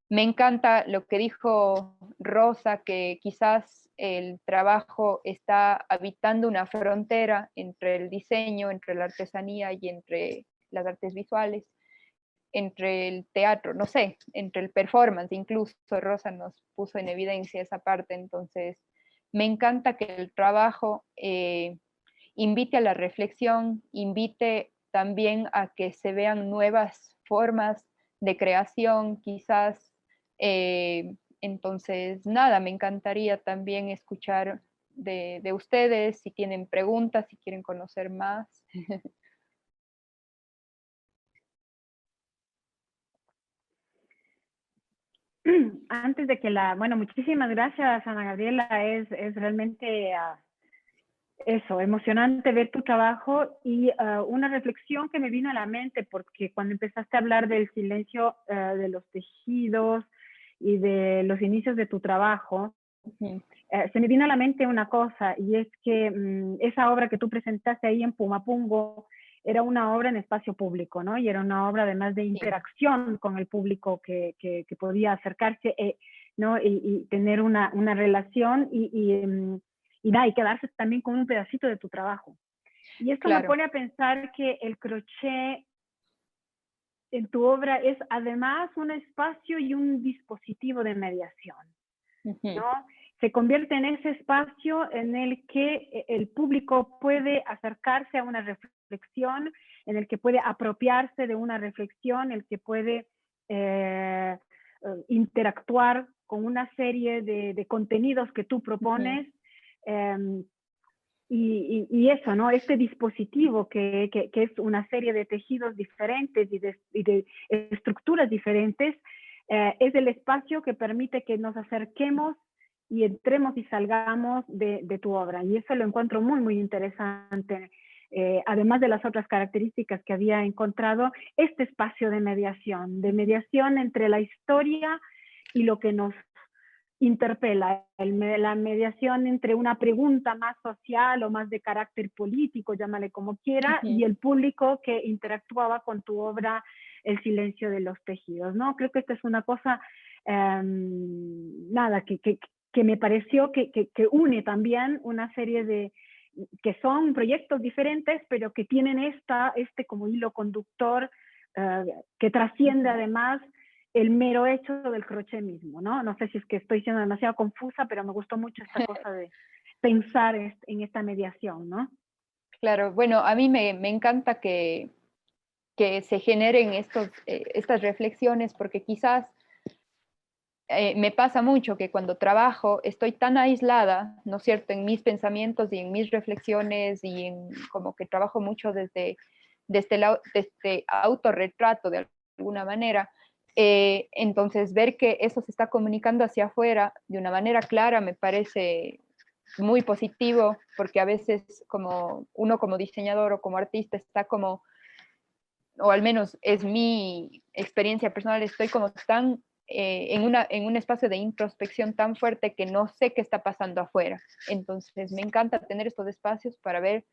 [SPEAKER 5] encanta lo que dijo Rosa, que quizás el trabajo está habitando una frontera entre el diseño, entre la artesanía y entre las artes visuales, entre el teatro, no sé, entre el performance, incluso Rosa nos puso en evidencia esa parte, entonces me encanta que el trabajo invite a la reflexión, invite también a que se vean nuevas formas de creación, quizás. Entonces, nada, me encantaría también escuchar de ustedes, si tienen preguntas, si quieren conocer más.
[SPEAKER 4] Antes de que bueno, muchísimas gracias, Ana Gabriela, es realmente eso, emocionante ver tu trabajo y una reflexión que me vino a la mente, porque cuando empezaste a hablar del silencio de los tejidos y de los inicios de tu trabajo, se me vino a la mente una cosa, y es que esa obra que tú presentaste ahí en Pumapungo era una obra en espacio público, ¿no? Y era una obra además de interacción con el público que podía acercarse, ¿no? Y tener una relación y quedarse también con un pedacito de tu trabajo. Y esto me pone a pensar que el crochet en tu obra es además un espacio y un dispositivo de mediación, ¿no? Se convierte en ese espacio en el que el público puede acercarse a una reflexión, en el que puede apropiarse de una reflexión, el que puede interactuar con una serie de contenidos que tú propones, Y eso, ¿no? Este dispositivo que es una serie de tejidos diferentes y de estructuras diferentes, es el espacio que permite que nos acerquemos y entremos y salgamos de tu obra. Y eso lo encuentro muy, muy interesante. Además de las otras características que había encontrado, este espacio de mediación entre la historia y lo que nos interpela, la mediación entre una pregunta más social o más de carácter político, llámale como quiera, y el público que interactuaba con tu obra, El silencio de los tejidos, ¿no? Creo que esta es una cosa, nada, que me pareció que une también una serie de, que son proyectos diferentes, pero que tienen este como hilo conductor que trasciende además el mero hecho del crochet mismo, ¿no? No sé si es que estoy siendo demasiado confusa, pero me gustó mucho esta cosa de pensar en esta mediación, ¿no?
[SPEAKER 5] Claro, bueno, a mí me encanta que se generen estas reflexiones, porque quizás me pasa mucho que cuando trabajo estoy tan aislada, ¿no es cierto?, en mis pensamientos y en mis reflexiones, y en como que trabajo mucho desde autorretrato de alguna manera. Entonces, ver que eso se está comunicando hacia afuera de una manera clara me parece muy positivo, porque a veces uno como diseñador o como artista está como, o al menos es mi experiencia personal, estoy como tan en un espacio de introspección tan fuerte que no sé qué está pasando afuera. Entonces, me encanta tener estos espacios para ver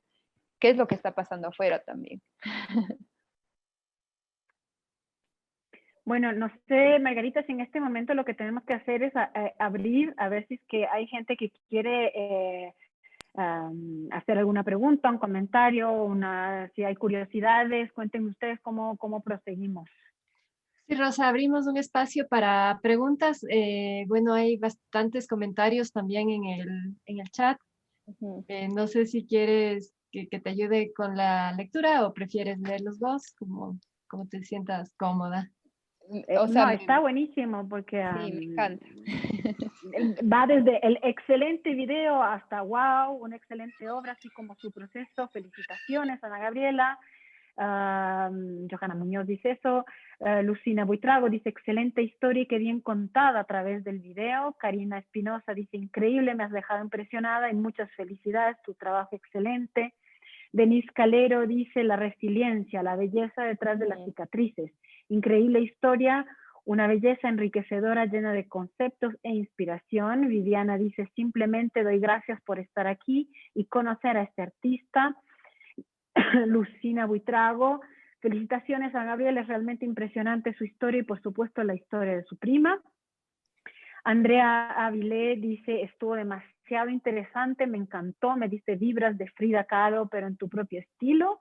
[SPEAKER 5] qué es lo que está pasando afuera también.
[SPEAKER 4] Bueno, no sé, Margarita, si en este momento lo que tenemos que hacer es abrir, a ver si es que hay gente que quiere hacer alguna pregunta, un comentario, si hay curiosidades, cuéntenme ustedes cómo proseguimos.
[SPEAKER 6] Sí, Rosa, abrimos un espacio para preguntas. Bueno, hay bastantes comentarios también en el chat. No sé si quieres que te ayude con la lectura o prefieres leerlos vos, como te sientas cómoda.
[SPEAKER 5] O sea,
[SPEAKER 4] no, está buenísimo porque
[SPEAKER 5] sí, me encanta.
[SPEAKER 4] va desde el excelente video hasta wow, una excelente obra, así como su proceso. Felicitaciones, Ana Gabriela. Johanna Muñoz dice eso. Lucina Buitrago dice excelente historia y que bien contada a través del video. Karina Espinosa dice increíble, me has dejado impresionada y muchas felicidades, tu trabajo excelente. Denise Calero dice la resiliencia, la belleza detrás de las cicatrices. Increíble historia, una belleza enriquecedora llena de conceptos e inspiración. Viviana dice simplemente doy gracias por estar aquí y conocer a este artista. Lucina Buitrago, felicitaciones a Gabriel, es realmente impresionante su historia y por supuesto la historia de su prima. Andrea Avilé dice, estuvo demasiado interesante, me encantó, me diste vibras de Frida Kahlo, pero en tu propio estilo.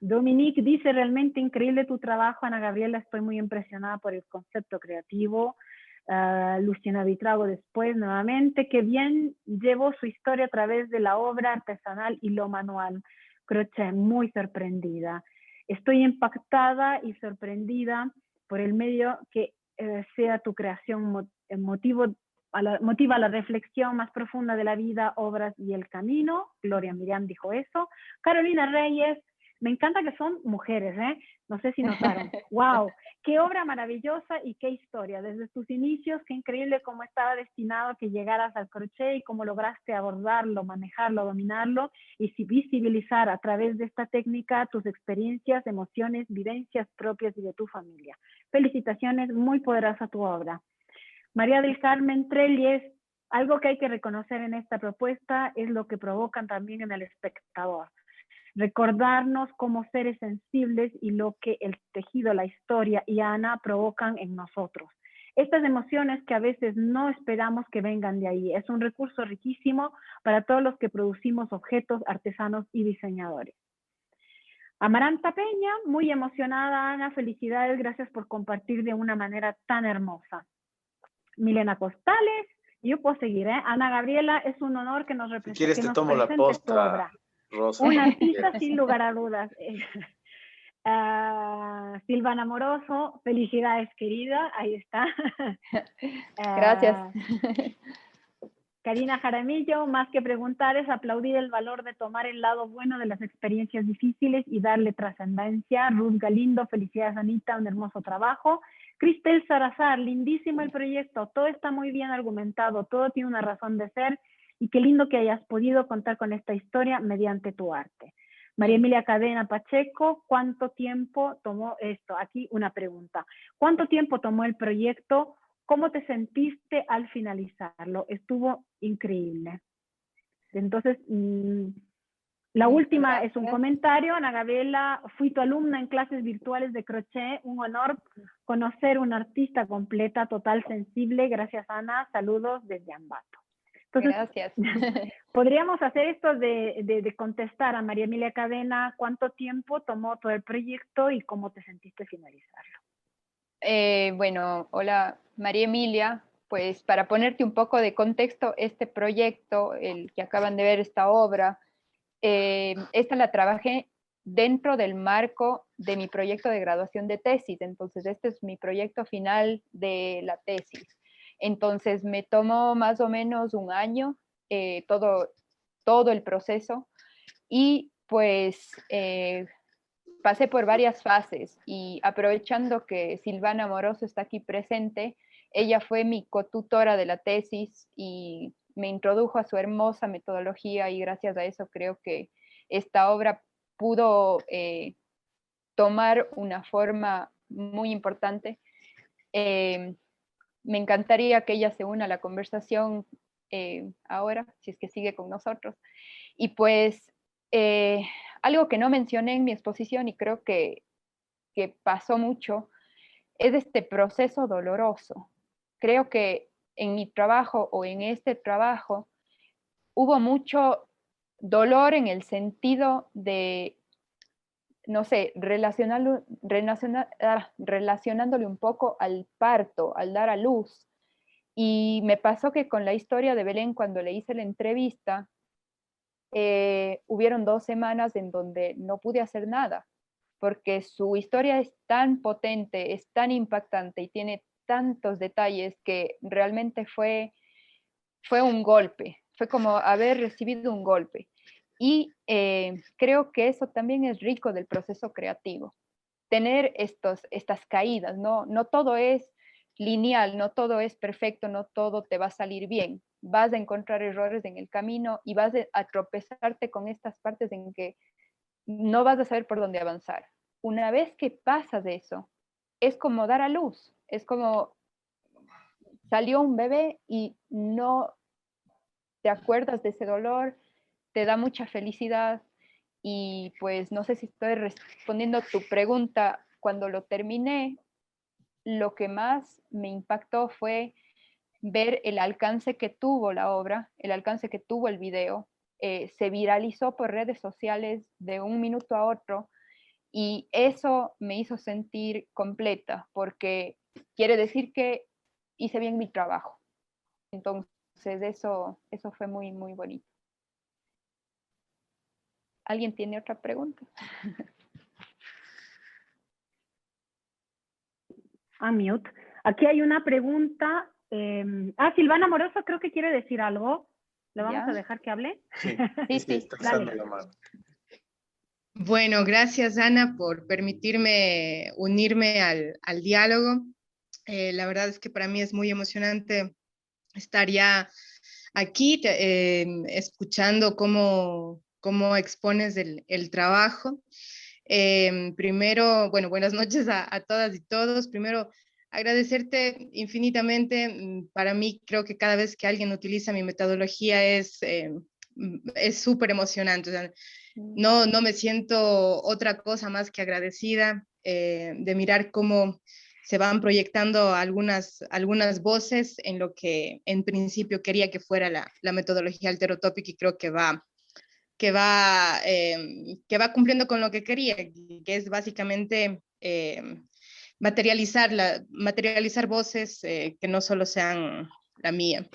[SPEAKER 4] Dominique dice, realmente increíble tu trabajo, Ana Gabriela, estoy muy impresionada por el concepto creativo. Luciana Vitrago después nuevamente, que bien llevó su historia a través de la obra artesanal y lo manual. Crochet, muy sorprendida. Estoy impactada y sorprendida por el medio que sea tu creación motiva la reflexión más profunda de la vida, obras y el camino. Gloria Miriam dijo eso. Carolina Reyes, me encanta que son mujeres, ¿eh? No sé si notaron. ¡Wow! ¡Qué obra maravillosa y qué historia! Desde tus inicios, qué increíble cómo estaba destinado a que llegaras al crochet y cómo lograste abordarlo, manejarlo, dominarlo y visibilizar a través de esta técnica tus experiencias, emociones, vivencias propias y de tu familia. Felicitaciones, muy poderosa tu obra. María del Carmen Trelles, algo que hay que reconocer en esta propuesta es lo que provocan también en el espectador. Recordarnos como seres sensibles y lo que el tejido, la historia y Ana provocan en nosotros. Estas emociones que a veces no esperamos que vengan de ahí. Es un recurso riquísimo para todos los que producimos objetos, artesanos y diseñadores. Amaranta Peña, muy emocionada, Ana, felicidades, gracias por compartir de una manera tan hermosa. Milena Costales, yo puedo seguir, ¿eh? Ana Gabriela, es un honor que nos represente.
[SPEAKER 1] Si quieres te tomo la postra, Rosa.
[SPEAKER 4] Un artista sin lugar a dudas. Silvana Amoroso, felicidades querida, ahí está.
[SPEAKER 5] Gracias.
[SPEAKER 4] Karina Jaramillo, más que preguntar es aplaudir el valor de tomar el lado bueno de las experiencias difíciles y darle trascendencia. Ruth Galindo, felicidades Anita, un hermoso trabajo. Cristel Salazar, lindísimo el proyecto, todo está muy bien argumentado, todo tiene una razón de ser y qué lindo que hayas podido contar con esta historia mediante tu arte. María Emilia Cadena Pacheco, ¿cuánto tiempo tomó esto? Aquí una pregunta. ¿Cuánto tiempo tomó el proyecto? ¿Cómo te sentiste al finalizarlo? Estuvo increíble. Entonces, la última es un comentario. Ana Gabriela, fui tu alumna en clases virtuales de crochet. Un honor conocer una artista completa, total, sensible. Gracias, Ana. Saludos desde Ambato. Entonces,
[SPEAKER 5] gracias.
[SPEAKER 4] Podríamos hacer esto de contestar a María Emilia Cadena, ¿cuánto tiempo tomó todo el proyecto y cómo te sentiste finalizarlo?
[SPEAKER 5] Bueno, hola María Emilia, pues para ponerte un poco de contexto, este proyecto, el que acaban de ver, esta obra, esta la trabajé dentro del marco de mi proyecto de graduación de tesis, entonces este es mi proyecto final de la tesis. Entonces me tomó más o menos un año todo el proceso y pues pasé por varias fases y aprovechando que Silvana Amoroso está aquí presente, ella fue mi cotutora de la tesis y me introdujo a su hermosa metodología y gracias a eso creo que esta obra pudo tomar una forma muy importante. Me encantaría que ella se una a la conversación ahora, si es que sigue con nosotros. Y pues algo que no mencioné en mi exposición y creo que pasó mucho es este proceso doloroso. Creo que en mi trabajo o en este trabajo hubo mucho dolor en el sentido de, no sé, relacionándole un poco al parto, al dar a luz. Y me pasó que con la historia de Belén, cuando le hice la entrevista, hubieron 2 semanas en donde no pude hacer nada, porque su historia es tan potente, es tan impactante y tiene tantos detalles que realmente fue un golpe, fue como haber recibido un golpe. Y creo que eso también es rico del proceso creativo, tener estas caídas, no todo es lineal, no todo es perfecto, no todo te va a salir bien. Vas a encontrar errores en el camino y vas a tropezarte con estas partes en que no vas a saber por dónde avanzar. Una vez que pasas eso, es como dar a luz, es como salió un bebé y no te acuerdas de ese dolor, te da mucha felicidad y pues no sé si estoy respondiendo tu pregunta. Cuando lo terminé, lo que más me impactó fue ver el alcance que tuvo la obra, el alcance que tuvo el video. Se viralizó por redes sociales de un minuto a otro y eso me hizo sentir completa porque quiere decir que hice bien mi trabajo. Entonces eso fue muy, muy bonito. ¿Alguien tiene otra pregunta?
[SPEAKER 4] Mute. Aquí hay una pregunta. Silvana Amoroso creo que quiere decir algo. ¿Le vamos a dejar que hable?
[SPEAKER 1] Sí,
[SPEAKER 5] sí.
[SPEAKER 1] está alzando la mano.
[SPEAKER 8] Bueno, gracias Ana por permitirme unirme al diálogo. La verdad es que para mí es muy emocionante estar ya aquí escuchando cómo expones el trabajo. Primero, bueno, buenas noches a todas y todos. Primero, agradecerte infinitamente. Para mí creo que cada vez que alguien utiliza mi metodología es súper emocionante. O sea, no me siento otra cosa más que agradecida de mirar cómo se van proyectando algunas voces en lo que en principio quería que fuera la metodología Alterotopic y creo que va cumpliendo con lo que quería, que es básicamente materializar voces que no solo sean la mía.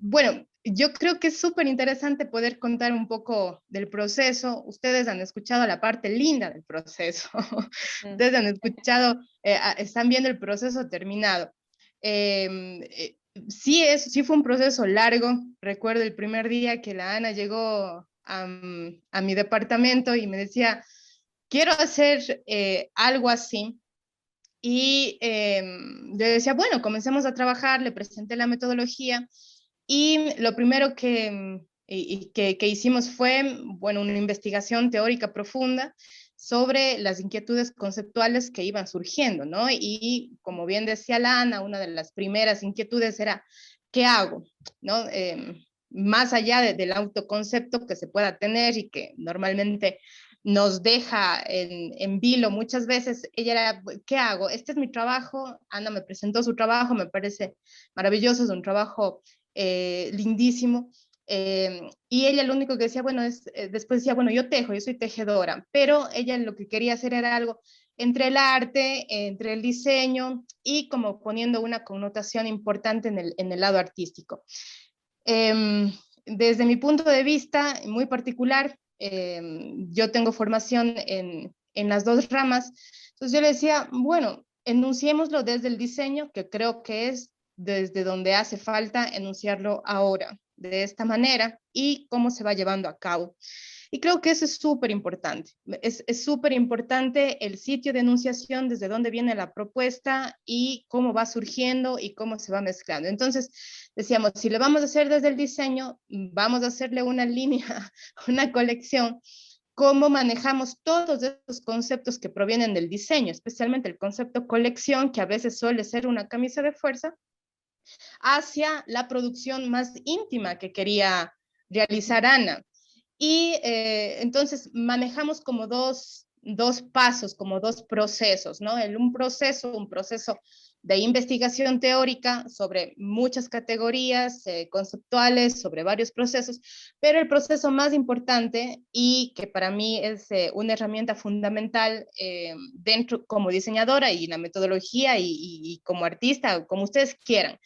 [SPEAKER 8] Bueno, yo creo que es súper interesante poder contar un poco del proceso. Ustedes han escuchado la parte linda del proceso. Ustedes han escuchado, están viendo el proceso terminado. sí fue un proceso largo. Recuerdo el primer día que la Ana llegó a mi departamento y me decía, quiero hacer algo así. Y yo decía, bueno, comencemos a trabajar, le presenté la metodología y lo primero que hicimos fue, bueno, una investigación teórica profunda sobre las inquietudes conceptuales que iban surgiendo, ¿no? Y como bien decía la Ana, una de las primeras inquietudes era, ¿qué hago? ¿No? Más allá del autoconcepto que se pueda tener y que normalmente nos deja en vilo muchas veces, ella era, ¿qué hago? Este es mi trabajo. Ana me presentó su trabajo, me parece maravilloso, es un trabajo lindísimo. Y ella lo único que decía, bueno, después decía, bueno, yo tejo, yo soy tejedora, pero ella lo que quería hacer era algo entre el arte, entre el diseño y como poniendo una connotación importante en el lado artístico. Desde mi punto de vista muy particular, yo tengo formación en las dos ramas, entonces yo le decía, bueno, enunciémoslo desde el diseño, que creo que es desde donde hace falta enunciarlo ahora, de esta manera, y cómo se va llevando a cabo. Y creo que eso es súper importante. Es súper importante el sitio de enunciación, desde dónde viene la propuesta y cómo va surgiendo y cómo se va mezclando. Entonces, decíamos, si le vamos a hacer desde el diseño, vamos a hacerle una línea, una colección, cómo manejamos todos esos conceptos que provienen del diseño, especialmente el concepto colección, que a veces suele ser una camisa de fuerza, hacia la producción más íntima que quería realizar Ana. Y entonces manejamos como dos pasos, como dos procesos, ¿no? Un proceso de investigación teórica sobre muchas categorías conceptuales, sobre varios procesos, pero el proceso más importante y que para mí es una herramienta fundamental dentro como diseñadora y la metodología y como artista, como ustedes quieran.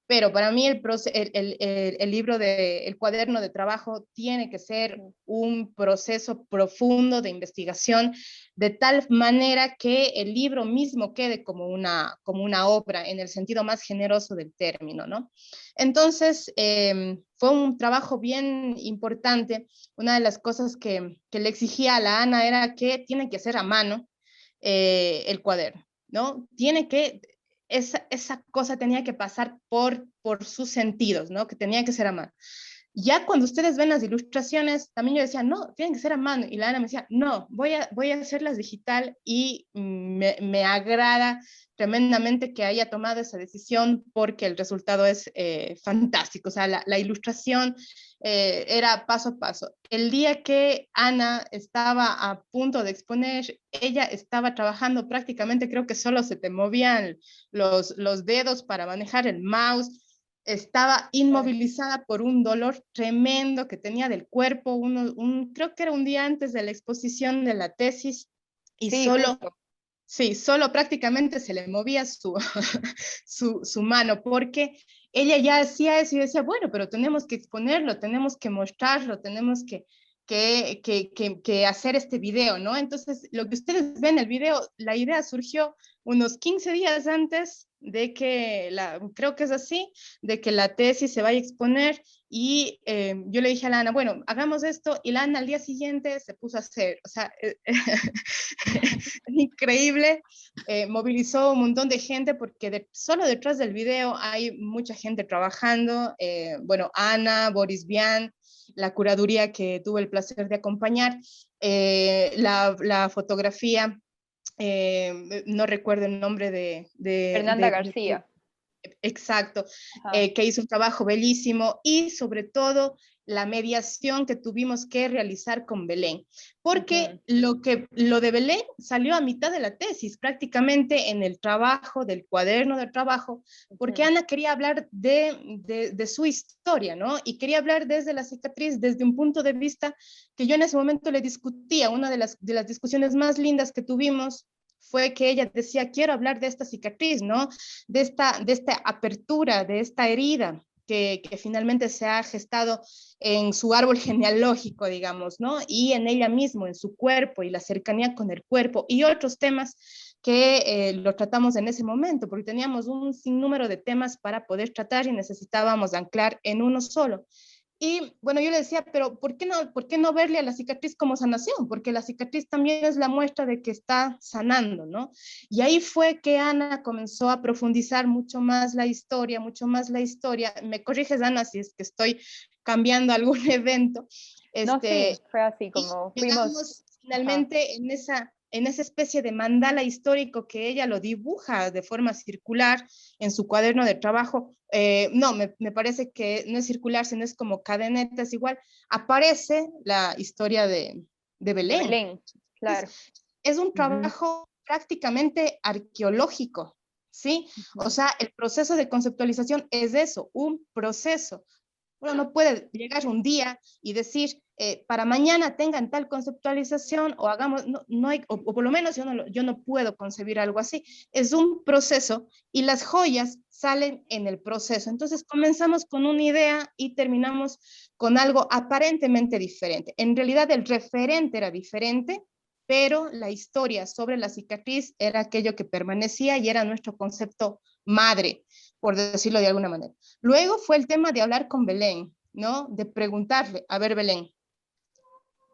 [SPEAKER 8] Pero para mí el libro el cuaderno de trabajo tiene que ser un proceso profundo de investigación, de tal manera que el libro mismo quede como una obra en el sentido más generoso del término, ¿no? Entonces, fue un trabajo bien importante. Una de las cosas que le exigía a la Ana era que tiene que hacer a mano el cuaderno, ¿no? Esa cosa tenía que pasar por sus sentidos, ¿no? Que tenía que ser a mano. Ya cuando ustedes ven las ilustraciones, también yo decía, no, tienen que ser a mano. Y la Ana me decía, no, voy a hacerlas digital y me agrada tremendamente que haya tomado esa decisión porque el resultado es fantástico. O sea, la ilustración era paso a paso. El día que Ana estaba a punto de exponer, ella estaba trabajando prácticamente, creo que solo se te movían los dedos para manejar el mouse. Estaba inmovilizada por un dolor tremendo que tenía del cuerpo, creo que era un día antes de la exposición de la tesis, y
[SPEAKER 5] Sí,
[SPEAKER 8] solo prácticamente se le movía su mano, porque ella ya hacía eso y decía, bueno, pero tenemos que exponerlo, tenemos que mostrarlo, tenemos que hacer este video, ¿no? Entonces, lo que ustedes ven en el video, la idea surgió unos 15 días antes de que, creo que es así, de que la tesis se vaya a exponer, y yo le dije a la Ana, bueno, hagamos esto, y la Ana al día siguiente se puso a hacer, o sea, increíble, movilizó un montón de gente, porque solo detrás del video hay mucha gente trabajando, bueno, Ana, Boris Vian, la curaduría que tuve el placer de acompañar, la fotografía, no recuerdo el nombre
[SPEAKER 5] Fernanda García.
[SPEAKER 8] Exacto, que hizo un trabajo bellísimo, y sobre todo la mediación que tuvimos que realizar con Belén, porque lo de Belén salió a mitad de la tesis, prácticamente en el trabajo, del cuaderno de trabajo, porque Ana quería hablar de su historia, ¿no? Y quería hablar desde la cicatriz, desde un punto de vista que yo en ese momento le discutía. Una de las discusiones más lindas que tuvimos fue que ella decía, quiero hablar de esta cicatriz, ¿no? De esta apertura, de esta herida que finalmente se ha gestado en su árbol genealógico, digamos, ¿no? Y en ella mismo, en su cuerpo y la cercanía con el cuerpo y otros temas que lo tratamos en ese momento, porque teníamos un sinnúmero de temas para poder tratar y necesitábamos anclar en uno solo. Y bueno, yo le decía, pero por qué no verle a la cicatriz como sanación? Porque la cicatriz también es la muestra de que está sanando, ¿no? Y ahí fue que Ana comenzó a profundizar mucho más la historia, mucho más la historia. Me corriges, Ana, si es que estoy cambiando algún evento.
[SPEAKER 5] No, sí, fue así como
[SPEAKER 8] Y
[SPEAKER 5] fuimos.
[SPEAKER 8] llegamos finalmente en esa especie de mandala histórico que ella lo dibuja de forma circular en su cuaderno de trabajo. No, me parece que no es circular, sino es como cadenetas igual. Aparece la historia de Belén.
[SPEAKER 5] De Belén, claro.
[SPEAKER 8] Es un trabajo prácticamente arqueológico, ¿sí? O sea, el proceso de conceptualización es eso, un proceso. Uno no puede llegar un día y decir, para mañana tengan tal conceptualización o hagamos, no hay, o por lo menos yo no puedo concebir algo así. Es un proceso y las joyas salen en el proceso. Entonces comenzamos con una idea y terminamos con algo aparentemente diferente. En realidad el referente era diferente, pero la historia sobre la cicatriz era aquello que permanecía y era nuestro concepto madre, por decirlo de alguna manera. Luego fue el tema de hablar con Belén, ¿no? De preguntarle, a ver, Belén,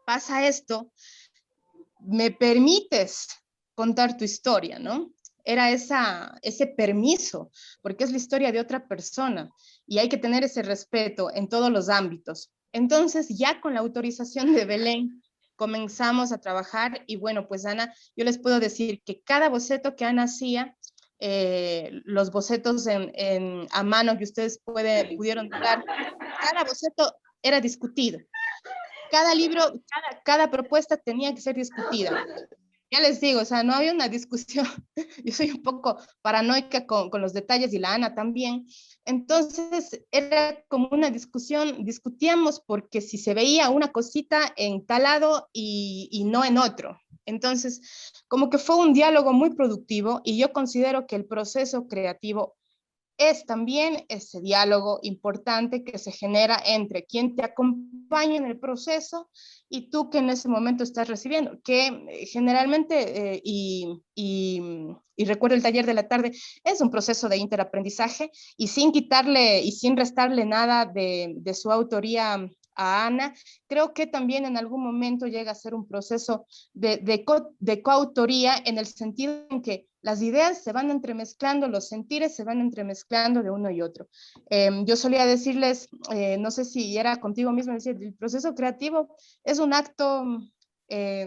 [SPEAKER 8] pasa esto, ¿me permites contar tu historia, no? Era ese permiso, porque es la historia de otra persona y hay que tener ese respeto en todos los ámbitos. Entonces, ya con la autorización de Belén, comenzamos a trabajar y bueno, pues Ana, yo les puedo decir que cada boceto que Ana hacía, los bocetos a mano que ustedes pudieron dar, cada boceto era discutido. Cada libro, cada propuesta tenía que ser discutida. Ya les digo, o sea, no había una discusión. Yo soy un poco paranoica con los detalles y la Ana también. Entonces, era como una discusión, discutíamos porque si se veía una cosita en tal lado y no en otro. Entonces, como que fue un diálogo muy productivo y yo considero que el proceso creativo es también ese diálogo importante que se genera entre quien te acompaña en el proceso y tú que en ese momento estás recibiendo, que generalmente, y recuerdo el taller de la tarde, es un proceso de interaprendizaje y sin quitarle y sin restarle nada de su autoría a Ana, creo que también en algún momento llega a ser un proceso de coautoría en el sentido en que las ideas se van entremezclando, los sentires se van entremezclando de uno y otro. Yo solía decirles, no sé si era contigo mismo, decir, el proceso creativo es un acto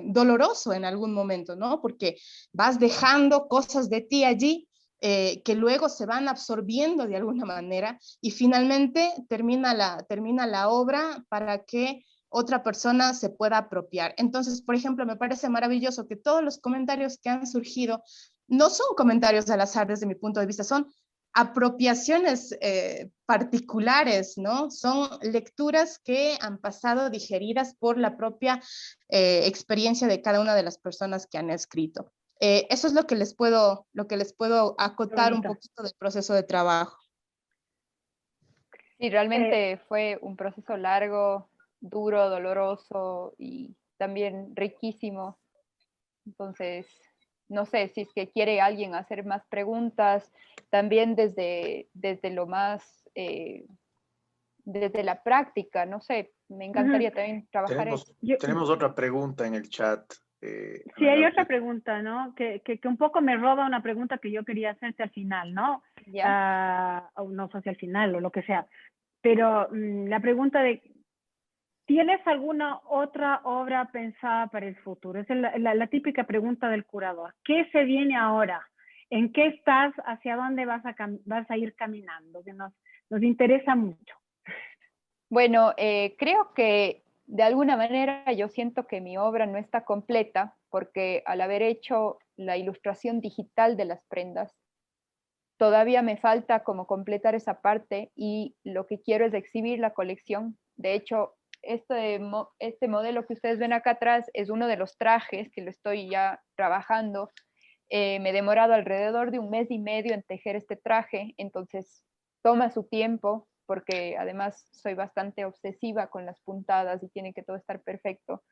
[SPEAKER 8] doloroso en algún momento, ¿no? Porque vas dejando cosas de ti allí que luego se van absorbiendo de alguna manera y finalmente termina la obra para que otra persona se pueda apropiar. Entonces, por ejemplo, me parece maravilloso que todos los comentarios que han surgido no son comentarios al azar desde mi punto de vista, son apropiaciones particulares, ¿no? Son lecturas que han pasado digeridas por la propia experiencia de cada una de las personas que han escrito. Eso es lo que les puedo acotar un poquito del proceso de trabajo.
[SPEAKER 5] Sí, realmente fue un proceso largo, duro, doloroso y también riquísimo. Entonces, no sé si es que quiere alguien hacer más preguntas, también desde lo más, desde la práctica, no sé, me encantaría también trabajar eso.
[SPEAKER 1] Tenemos otra pregunta en el chat.
[SPEAKER 4] Sí, hay otra pregunta, ¿no? Que un poco me roba una pregunta que yo quería hacerte al final, ¿no? No sé si al final o lo que sea. Pero la pregunta de, ¿tienes alguna otra obra pensada para el futuro? Esa es la típica pregunta del curador. ¿Qué se viene ahora? ¿En qué estás? ¿Hacia dónde vas a ir caminando? Que nos interesa mucho.
[SPEAKER 5] Bueno, creo que de alguna manera yo siento que mi obra no está completa porque al haber hecho la ilustración digital de las prendas, todavía me falta como completar esa parte y lo que quiero es exhibir la colección. De hecho, este modelo que ustedes ven acá atrás es uno de los trajes que lo estoy ya trabajando. Me he demorado alrededor de 1 mes y medio en tejer este traje, entonces toma su tiempo porque además soy bastante obsesiva con las puntadas y tiene que todo estar perfecto.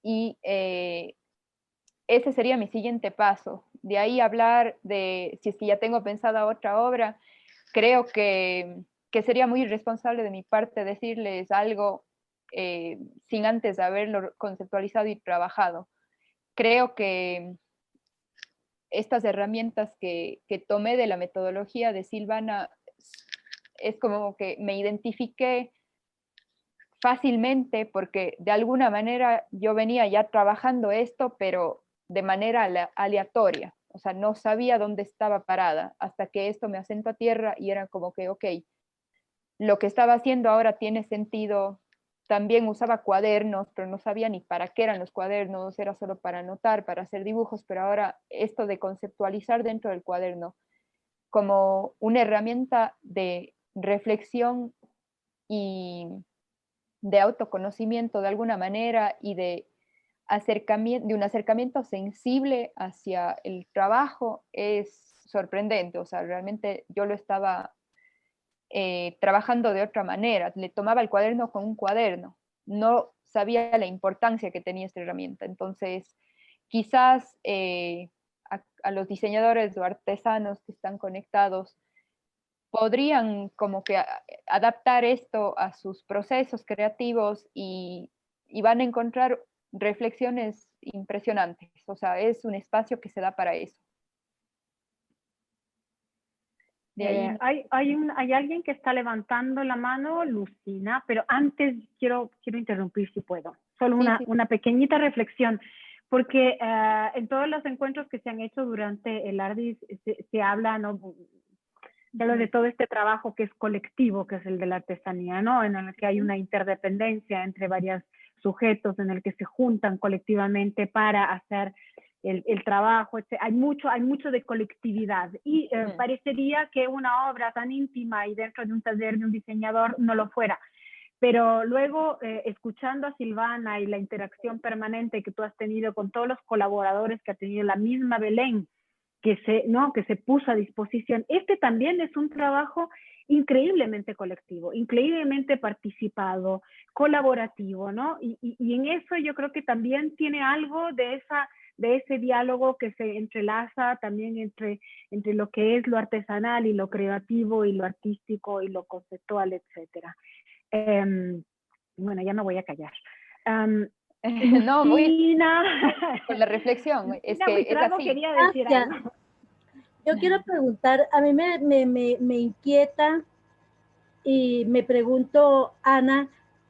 [SPEAKER 5] Y ese sería mi siguiente paso, de ahí hablar de si es que ya tengo pensada otra obra, creo que sería muy irresponsable de mi parte decirles algo sin antes haberlo conceptualizado y trabajado. Creo que estas herramientas que tomé de la metodología de Silvana es como que me identifiqué fácilmente porque de alguna manera yo venía ya trabajando esto, pero de manera aleatoria. O sea, no sabía dónde estaba parada hasta que esto me asentó a tierra y era como que, ok, lo que estaba haciendo ahora tiene sentido. También usaba cuadernos, pero no sabía ni para qué eran los cuadernos, era solo para anotar, para hacer dibujos, pero ahora esto de conceptualizar dentro del cuaderno como una herramienta de reflexión y de autoconocimiento de alguna manera y de un acercamiento sensible hacia el trabajo es sorprendente. O sea, realmente yo lo estaba trabajando de otra manera. Le tomaba el cuaderno con un cuaderno. No sabía la importancia que tenía esta herramienta. Entonces, quizás a los diseñadores o artesanos que están conectados podrían como que adaptar esto a sus procesos creativos y van a encontrar reflexiones impresionantes. O sea, es un espacio que se da para eso. De ahí,
[SPEAKER 4] Hay alguien que está levantando la mano, Lucina, pero antes quiero interrumpir si puedo. Solo una pequeñita reflexión, porque en todos los encuentros que se han hecho durante el ARDIS se habla, ¿no? Se habla de todo este trabajo que es colectivo, que es el de la artesanía, ¿no? En el que hay una interdependencia entre varios sujetos, en el que se juntan colectivamente para hacer el trabajo, hay mucho de colectividad y parecería que una obra tan íntima y dentro de un taller de un diseñador no lo fuera, pero luego escuchando a Silvana y la interacción permanente que tú has tenido con todos los colaboradores que ha tenido la misma Belén, que se puso a disposición, también es un trabajo increíblemente colectivo, increíblemente participado, colaborativo, ¿no? Y en eso yo creo que también tiene algo de ese diálogo que se entrelaza también entre lo que es lo artesanal y lo creativo y lo artístico y lo conceptual, etcétera. Bueno, ya me voy a callar.
[SPEAKER 5] no, muy con la reflexión. Es que es así.
[SPEAKER 4] Quería decir algo.
[SPEAKER 9] Yo quiero preguntar, a mí me inquieta y me pregunto, Ana,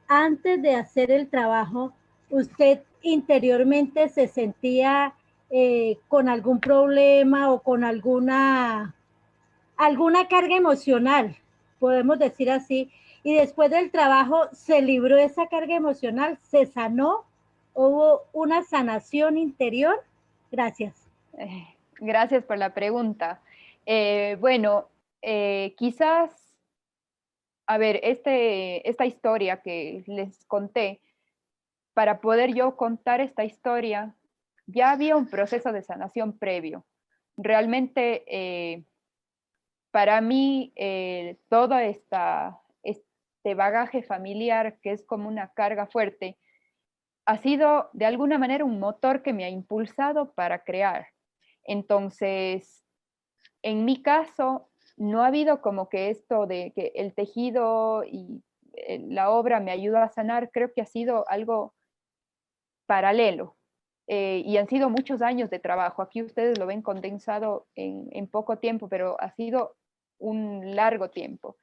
[SPEAKER 9] antes de hacer el trabajo, ¿usted interiormente se sentía con algún problema o con alguna carga emocional, podemos decir así? Y después del trabajo, ¿se libró esa carga emocional? ¿Se sanó? ¿Hubo una sanación interior? Gracias.
[SPEAKER 5] Gracias por la pregunta. Bueno, quizás, a ver, esta historia que les conté, para poder yo contar esta historia, ya había un proceso de sanación previo. Realmente, para mí, todo este bagaje familiar, que es como una carga fuerte, ha sido de alguna manera un motor que me ha impulsado para crear. Entonces, en mi caso, no ha habido como que esto de que el tejido y la obra me ayuda a sanar. Creo que ha sido algo paralelo y han sido muchos años de trabajo. Aquí ustedes lo ven condensado en poco tiempo, pero ha sido un largo tiempo.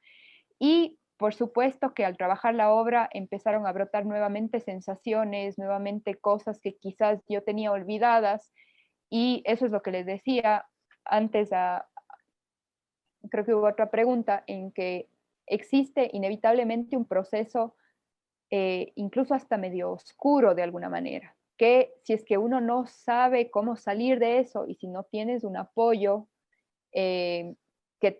[SPEAKER 5] Y por supuesto que al trabajar la obra empezaron a brotar nuevamente sensaciones, nuevamente cosas que quizás yo tenía olvidadas, y eso es lo que les decía antes, creo que hubo otra pregunta, en que existe inevitablemente un proceso incluso hasta medio oscuro de alguna manera, que si es que uno no sabe cómo salir de eso y si no tienes un apoyo que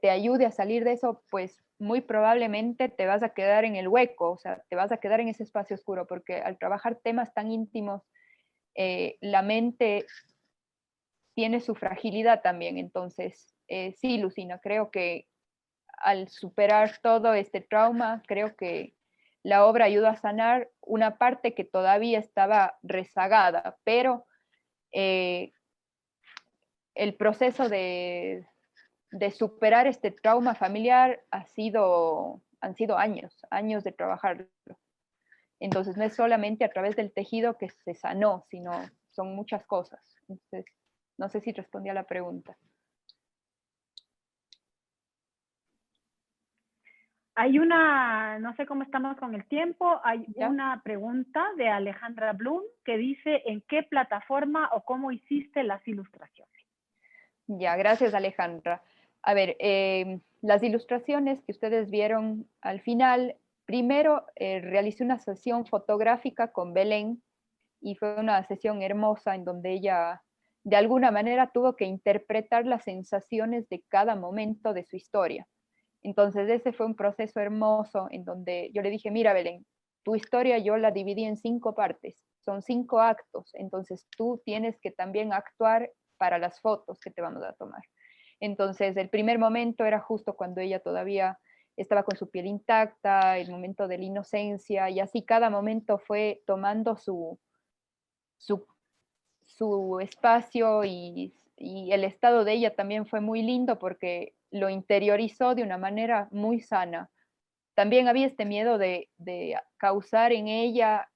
[SPEAKER 5] te ayude a salir de eso, pues muy probablemente te vas a quedar en el hueco, o sea, te vas a quedar en ese espacio oscuro, porque al trabajar temas tan íntimos, la mente tiene su fragilidad también. Entonces, sí, Lucina, creo que al superar todo este trauma, creo que la obra ayuda a sanar una parte que todavía estaba rezagada, pero el proceso de superar este trauma familiar han sido años de trabajarlo. Entonces no es solamente a través del tejido que se sanó, sino son muchas cosas. Entonces, no sé si respondí a la pregunta.
[SPEAKER 4] Hay una, no sé cómo estamos con el tiempo, hay
[SPEAKER 5] ¿Ya?
[SPEAKER 4] una pregunta de Alejandra Blum que dice, ¿en qué plataforma o cómo hiciste las ilustraciones?
[SPEAKER 5] Ya, gracias Alejandra. A ver, las ilustraciones que ustedes vieron al final, primero realicé una sesión fotográfica con Belén y fue una sesión hermosa en donde ella de alguna manera tuvo que interpretar las sensaciones de cada momento de su historia. Entonces ese fue un proceso hermoso en donde yo le dije, mira Belén, tu historia yo la dividí en 5 partes, son 5 actos, entonces tú tienes que también actuar para las fotos que te vamos a tomar. Entonces el primer momento era justo cuando ella todavía estaba con su piel intacta, el momento de la inocencia, y así cada momento fue tomando su espacio y el estado de ella también fue muy lindo porque lo interiorizó de una manera muy sana. También había este miedo de causar en ella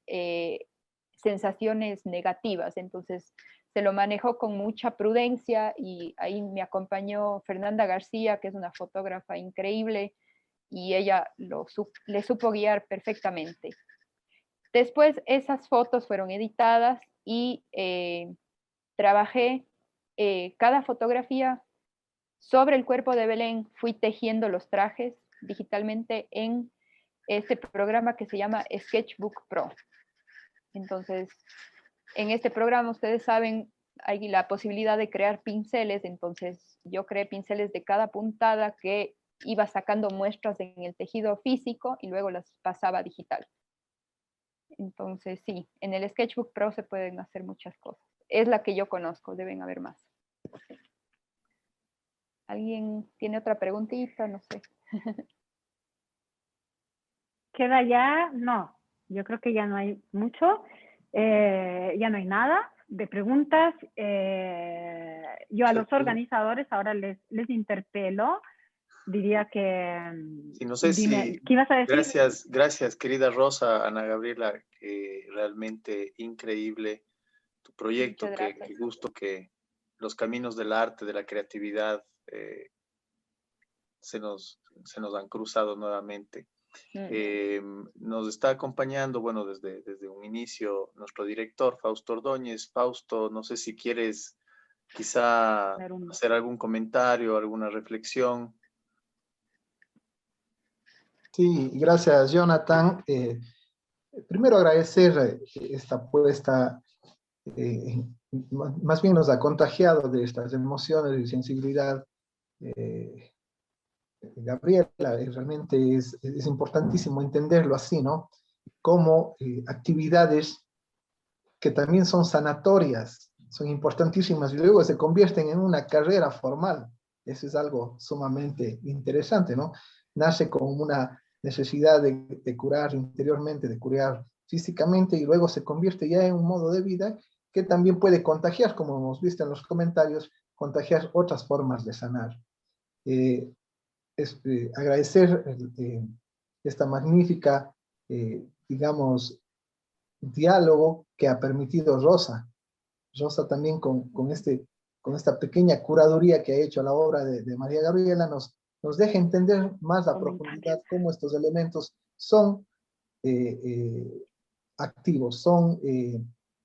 [SPEAKER 5] sensaciones negativas, entonces se lo manejó con mucha prudencia y ahí me acompañó Fernanda García, que es una fotógrafa increíble, y ella le supo guiar perfectamente. Después esas fotos fueron editadas y trabajé cada fotografía sobre el cuerpo de Belén, fui tejiendo los trajes digitalmente en este programa que se llama Sketchbook Pro. Entonces, en este programa, ustedes saben, hay la posibilidad de crear pinceles, entonces yo creé pinceles de cada puntada que iba sacando muestras en el tejido físico y luego las pasaba a digital. Entonces, sí, en el Sketchbook Pro se pueden hacer muchas cosas. Es la que yo conozco, deben haber más. ¿Alguien tiene otra preguntita? No sé.
[SPEAKER 4] ¿Queda ya? No, yo creo que ya no hay mucho, ya no hay nada de preguntas. Yo a los organizadores ahora les interpelo, diría que...
[SPEAKER 1] Sí, no sé
[SPEAKER 4] dime,
[SPEAKER 1] si...
[SPEAKER 4] ¿qué ibas a decir?
[SPEAKER 1] Gracias, querida Rosa, Ana Gabriela, que realmente increíble tu proyecto, qué gusto que los caminos del arte, de la creatividad, se nos han cruzado nuevamente. Nos está acompañando, bueno, desde un inicio, nuestro director, Fausto Ordóñez. Fausto, no sé si quieres quizá hacer algún comentario, alguna reflexión.
[SPEAKER 3] Sí, gracias, Jonathan. Primero agradecer esta apuesta, más bien nos ha contagiado de estas emociones y sensibilidad. Gabriela, realmente es importantísimo entenderlo así, ¿no? Como actividades que también son sanatorias, son importantísimas y luego se convierten en una carrera formal. Eso es algo sumamente interesante, ¿no? Nace como una necesidad de curar interiormente, de curar físicamente y luego se convierte ya en un modo de vida que también puede contagiar, como hemos visto en los comentarios, contagiar otras formas de sanar. Agradecer esta magnífica, digamos, diálogo que ha permitido Rosa. Rosa también con esta pequeña curaduría que ha hecho a la obra de María Gabriela nos deja entender más la profundidad, cómo estos elementos son activos, son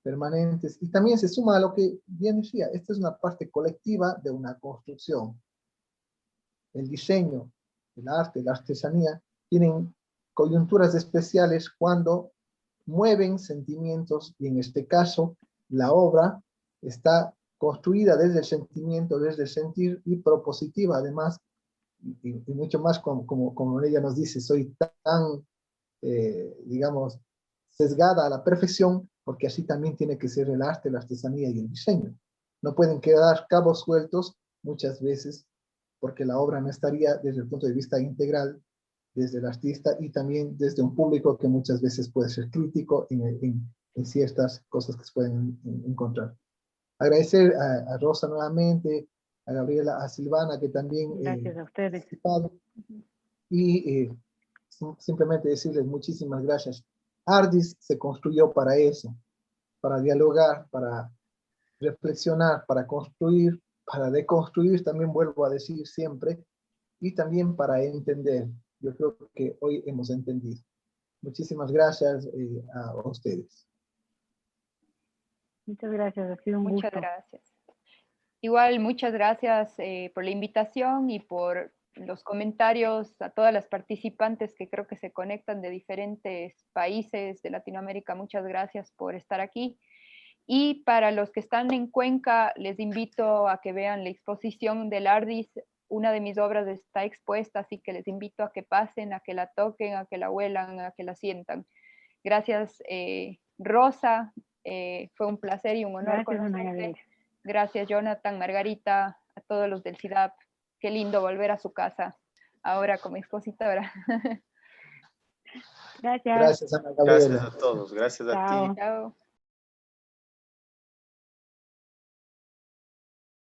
[SPEAKER 3] permanentes, y también se suma a lo que bien decía, esta es una parte colectiva de una construcción. El diseño, el arte, la artesanía, tienen coyunturas especiales cuando mueven sentimientos, y en este caso, la obra está construida desde el sentimiento, desde el sentir, y propositiva además, y mucho más como ella nos dice, soy tan, digamos, sesgada a la perfección, porque así también tiene que ser el arte, la artesanía y el diseño. No pueden quedar cabos sueltos muchas veces, porque la obra no estaría desde el punto de vista integral, desde el artista y también desde un público que muchas veces puede ser crítico en ciertas cosas que se pueden encontrar. Agradecer a Rosa nuevamente, a Gabriela, a Silvana, que también
[SPEAKER 4] Gracias a ustedes.
[SPEAKER 3] participado. Y simplemente decirles muchísimas gracias. Ardis se construyó para eso, para dialogar, para reflexionar, para construir, para deconstruir, también vuelvo a decir siempre, y también para entender. Yo creo que hoy hemos entendido. Muchísimas gracias a ustedes.
[SPEAKER 4] Muchas gracias, ha sido un gusto.
[SPEAKER 5] Muchas gracias. Igual, muchas gracias por la invitación y por los comentarios a todas las participantes que creo que se conectan de diferentes países de Latinoamérica. Muchas gracias por estar aquí. Y para los que están en Cuenca, les invito a que vean la exposición del Ardis. Una de mis obras está expuesta, así que les invito a que pasen, a que la toquen, a que la huelan, a que la sientan. Gracias, Rosa. Fue un placer y un honor conocerte. Gracias, Jonathan, Margarita, a todos los del CIDAP. Qué lindo volver a su casa ahora como expositora.
[SPEAKER 4] Gracias.
[SPEAKER 3] Gracias, Ana Gabriela.
[SPEAKER 1] Gracias a todos. Gracias a ti.
[SPEAKER 5] Chao.